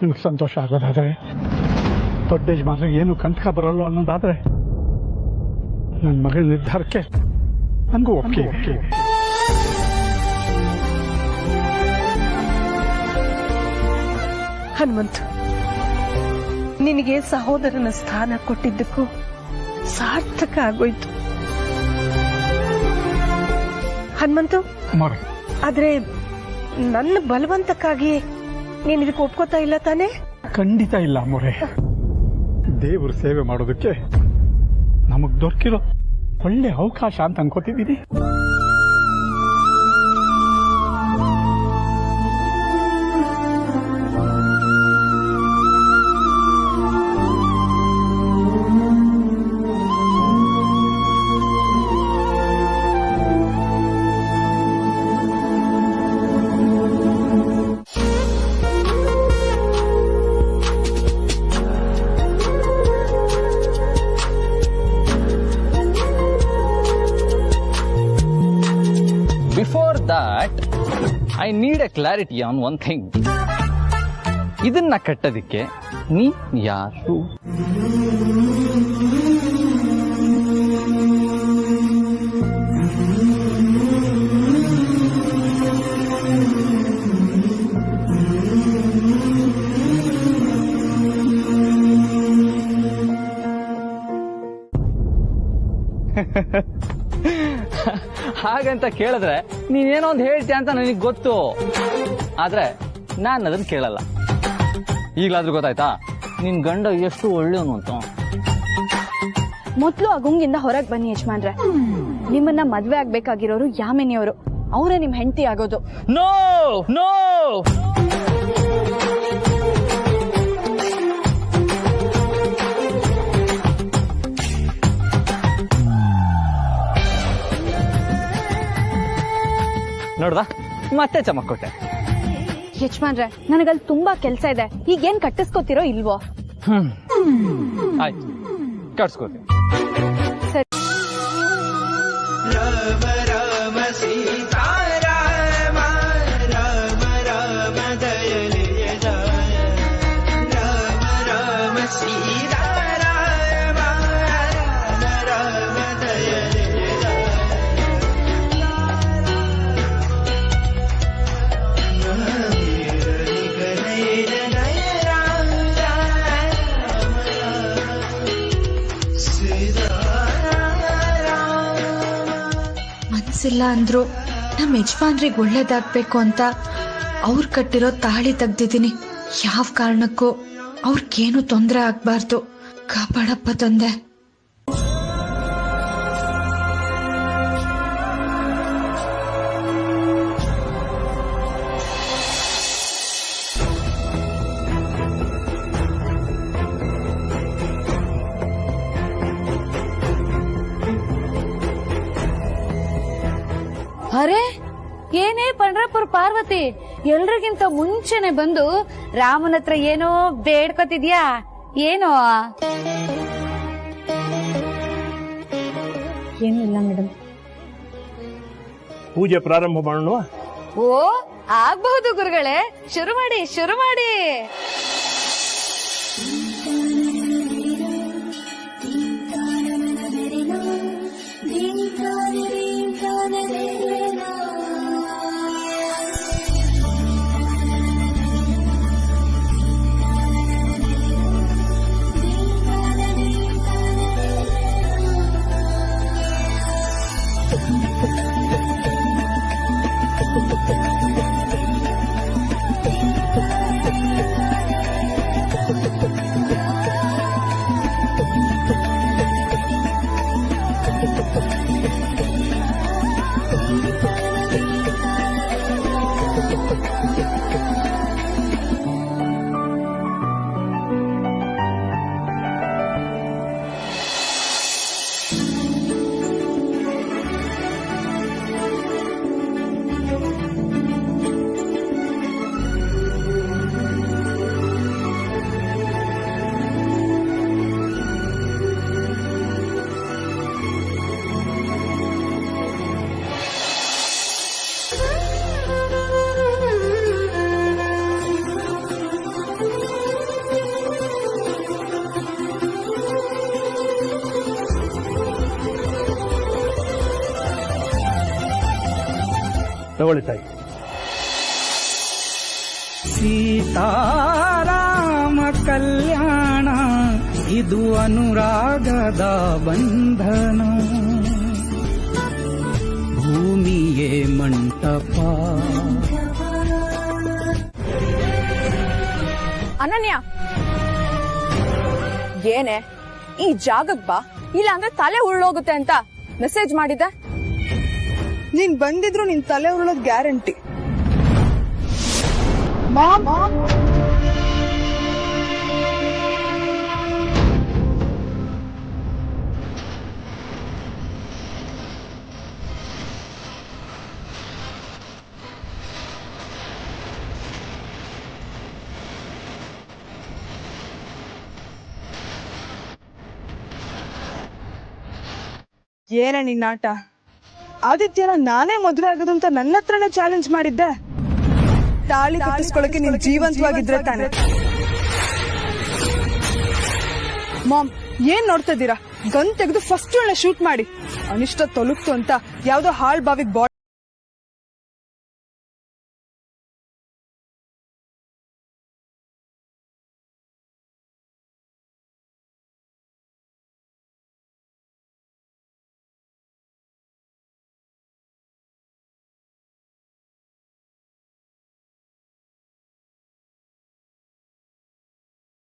ನಿಮ್ಗೆ ಸಂತೋಷ ಆಗೋದಾದ್ರೆ, ದೊಡ್ಡ ಯಜಮಾನ್ರಿಗೆ ಏನು ಕಂಟಕ ಬರಲ್ಲ ಅನ್ನೋದಾದ್ರೆ ನನ್ನ ಮಗಳ ನಿರ್ಧಾರಕ್ಕೆ ನನಗೂ ಒಪ್ಪಿಗೆ. ಹನುಮಂತು, ನಿನಗೆ ಸಹೋದರನ ಸ್ಥಾನ ಕೊಟ್ಟಿದ್ದಕ್ಕೂ ಸಾರ್ಥಕ ಆಗೋಯ್ತು. ಹನುಮಂತು, ಆದ್ರೆ ನನ್ನ ಬಲವಂತಕ್ಕಾಗಿ ನೀನ್ ಇದಕ್ಕೆ ಒಪ್ಕೋತಾ ಇಲ್ಲ ತಾನೇ? ಖಂಡಿತ ಇಲ್ಲ ಮೊರೆ. ದೇವ್ರ ಸೇವೆ ಮಾಡೋದಕ್ಕೆ ನಮಗ್ ದೊರಕಿರೋ ಒಳ್ಳೆ ಅವಕಾಶ ಅಂತ ಅನ್ಕೋತಿದ್ದೀನಿ. Before that I need a clarity on one thing. ಇದನ್ನ ಕಟ್ಟೋದಿಕ್ಕೆ ನೀ ಯಾರು? ಹಾಗಂತ ಕೇಳಿದ್ರೆ ನೀನೇನೋ ಒಂದು ಹೇಳ್ತೀಯ ಅಂತ ನನಗೆ ಗೊತ್ತು, ಆದ್ರೆ ನಾನು ಅದನ್ನ ಕೇಳಲ್ಲ. ಈಗಲಾದ್ರೂ ಗೊತ್ತಾಯ್ತಾ ನಿನ್ ಗಂಡ ಎಷ್ಟು ಒಳ್ಳೆಯವನು ಅಂತ? ಮೊದ್ಲು ಆ ಗುಂಗಿಂದ ಹೊರಗೆ ಬನ್ನಿ ಯಜಮಾನ್ರೆ. ನಿಮ್ಮನ್ನ ಮದ್ವೆ ಆಗ್ಬೇಕಾಗಿರೋರು ಯಾಮಿನಿಯವರು, ಅವರೇ ನಿಮ್ ಹೆಂಡತಿ ಆಗೋದು. ನೋ ನೋ, ನೋಡ್ದ ಮತ್ತೆ ಚಮಕ್ ಕೊಟ್ಟೆ. ಯಜಮಾನ್ರೆ, ನನಗಲ್ಲಿ ತುಂಬಾ ಕೆಲ್ಸ ಇದೆ. ಈಗೇನ್ ಕಟ್ಟಿಸ್ಕೋತಿರೋ ಇಲ್ವೋ? ಆಯ್ತು, ಕಟ್ಸ್ಕೋತೀನಿ. ಸರಿ. ರಾಮ ರಾಮ ಸೀತಾ ರಾಮ ರಾಮ ರಾಮ ದಯಲಿಯ ಜಾಯ ರಾಮ ರಾಮ ಸೀತಾ ರಾಮ ರಾಮ ರಾಮ ದಯಲಿಯ ಜಾಯ ಮನ್ಸಿಲ್ಲ ಅಂದ್ರು ನಮ್ಮ ಯಜಮಾನ್ರಿಗೆ ಒಳ್ಳೇದಾಗ್ಬೇಕು ಅಂತ ಅವ್ರು ಕಟ್ಟಿರೋ ತಾಳಿ ತೆಗ್ದಿದ್ದೀನಿ. ಯಾವ ಕಾರಣಕ್ಕೂ ಅವ್ರಿಗೇನು ತೊಂದರೆ ಆಗ್ಬಾರ್ದು. ಕಾಪಾಡಪ್ಪ ತಂದೆ. ಅರೆ, ಏನೇ ಪಂಡ್ರಪುರ ಪಾರ್ವತಿ, ಎಲ್ರಿಗಿಂತ ಮುಂಚೆನೆ ಬಂದು ರಾಮನ ಹತ್ರ ಏನೋ ಬೇಡ್ಕೊತಿದ್ಯಾ? ಏನೋ? ಏನೂ ಇಲ್ಲ ಮೇಡಮ್. ಪೂಜೆ ಪ್ರಾರಂಭ ಮಾಡೋಣ. ಓ, ಆಗ್ಬಹುದು ಗುರುಗಳೇ. ಶುರು ಮಾಡಿ, ಶುರು ಮಾಡಿ. ತಗೊಳ್ಳಿ ತಾಯಿ. ಸೀತಾರಾಮ ಕಲ್ಯಾಣ ಇದು ಅನುರಾಗದ ಬಂಧನ ಭೂಮಿಯೇ ಮಂಟಪ. ಅನನ್ಯ, ಏನೇ ಈ ಜಾಗಕ್ ಬಾ, ಇಲ್ಲ ಅಂದ್ರೆ ತಲೆ ಉರುಳೋಗುತ್ತೆ ಅಂತ ಮೆಸೇಜ್ ಮಾಡಿದ್ದೆ. ನೀನ್ ಬಂದಿದ್ರು ನಿನ್ ತಲೆ ಉರುಳೋದ್ ಗ್ಯಾರಂಟಿ. ಏನ ನಿನ್ನಾಟ? ಆದಿತ್ಯನ ನಾನೇ ಮದುವೆ ಆಗೋದು ಅಂತ ನನ್ನ ಹತ್ರನೇ ಚಾಲೆಂಜ್ ಮಾಡಿದ್ದೆ. ತಾಳಿ ಕಟ್ಟಿಸ್ಕೊಳಕ್ಕೆ ನೀನ್ ಜೀವಂತವಾಗಿದ್ರೆ ತಾನೆ. ಮಾಮ್, ಏನ್ ನೋಡ್ತಾ ಇದ್ದೀರಾ? ಗನ್ ತೆಗೆದು ಫಸ್ಟ್ ಒಳ್ಳೆ ಶೂಟ್ ಮಾಡಿ. ಅನಿಷ್ಟ ತೊಲಗ್ತು ಅಂತ ಯಾವ್ದೋ ಹಾಳ್ ಬಾವಿಗ್ ಬಾಡಿ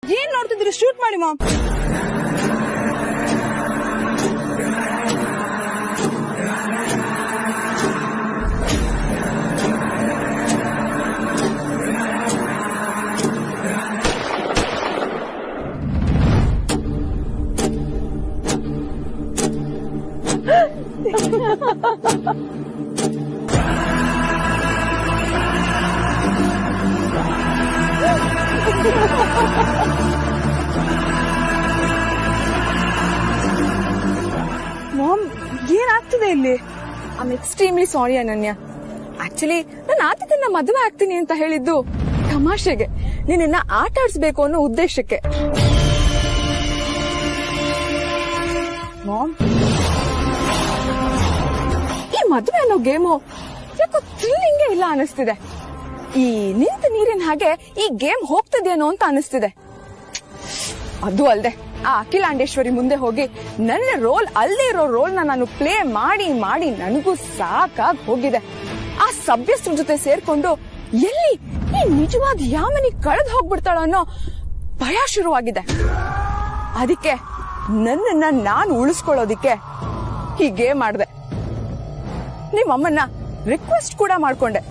ಏನ್ ನೋಡ್ತಿದ್ದೀರಿ? ಶೂಟ್ ಮಾಡಿ ಮಾಮ್. ಮಾಮ್, ಏನಾಗ್ತಿದೆ ಇಲ್ಲಿ? ಐ ಆಮ್ ಎಕ್ಸ್ಟ್ರೀಮ್ಲಿ ಸಾರಿ ಅನನ್ಯ. ಆಕ್ಚುಲಿ ನಾನು ಆದಿತ್ಯನ ಮದುವೆ ಆಗ್ತೀನಿ ಅಂತ ಹೇಳಿದ್ದು ತಮಾಷೆಗೆ, ನಿನ್ನ ಆಟ ಆಡಿಸ್ಬೇಕು ಅನ್ನೋ ಉದ್ದೇಶಕ್ಕೆ. ಮಾಮ್, ಈ ಮದುವೆ ಅನ್ನೋ ಗೇಮು ಯಾಕೋ ಥ್ರಿಲ್ಲಿಂಗೇ ಇಲ್ಲ ಅನಿಸ್ತಿದೆ. ಈ ನಿಂತ ನೀರಿನ ಹಾಗೆ ಈ ಗೇಮ್ ಹೋಗ್ತದೇನೋ ಅಂತ ಅನಿಸ್ತಿದೆ. ಅದು ಅಲ್ದೆ ಆ ಅಖಿಲಾಂಡೇಶ್ವರಿ ಮುಂದೆ ಹೋಗಿ ನನ್ನ ರೋಲ್ ಅಲ್ಲದೆ ಇರೋ ರೋಲ್ನ ನಾನು ಪ್ಲೇ ಮಾಡಿ ಮಾಡಿ ನನಗೂ ಸಾಕಾಗಿ ಹೋಗಿದೆ. ಆ ಸಭ್ಯಸ್ತ್ರ ಜೊತೆ ಸೇರ್ಕೊಂಡು ಎಲ್ಲಿ ಈ ನಿಜವಾದ ಯಾಮನಿ ಕಳೆದು ಹೋಗ್ಬಿಡ್ತಾಳ ಅನ್ನೋ ಭಯ ಶುರುವಾಗಿದೆ. ಅದಕ್ಕೆ ನನ್ನನ್ನ ನಾನು ಉಳಿಸ್ಕೊಳ್ಳೋದಿಕ್ಕೆ ಈ ಗೇಮ್ ಮಾಡಿದೆ. ನಿಮ್ಮಮ್ಮನ್ನ ರಿಕ್ವೆಸ್ಟ್ ಕೂಡ ಮಾಡ್ಕೊಂಡೆ,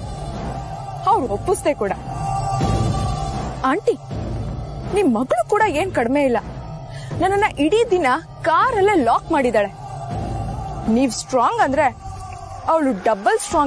ಅವ್ರು ಒಪ್ಪಿಸ್ದೆ ಕೂಡ. ಆಂಟಿ, ನಿಮ್ ಮಗಳು ಕೂಡ ಏನ್ ಕಡಿಮೆ ಇಲ್ಲ. ನನ್ನನ್ನ ಇಡೀ ದಿನ ಕಾರಲ್ಲೇ ಲಾಕ್ ಮಾಡಿದಾಳೆ. ನೀವ್ ಸ್ಟ್ರಾಂಗ್ ಅಂದ್ರೆ ಅವಳು ಡಬಲ್ ಸ್ಟ್ರಾಂಗ್.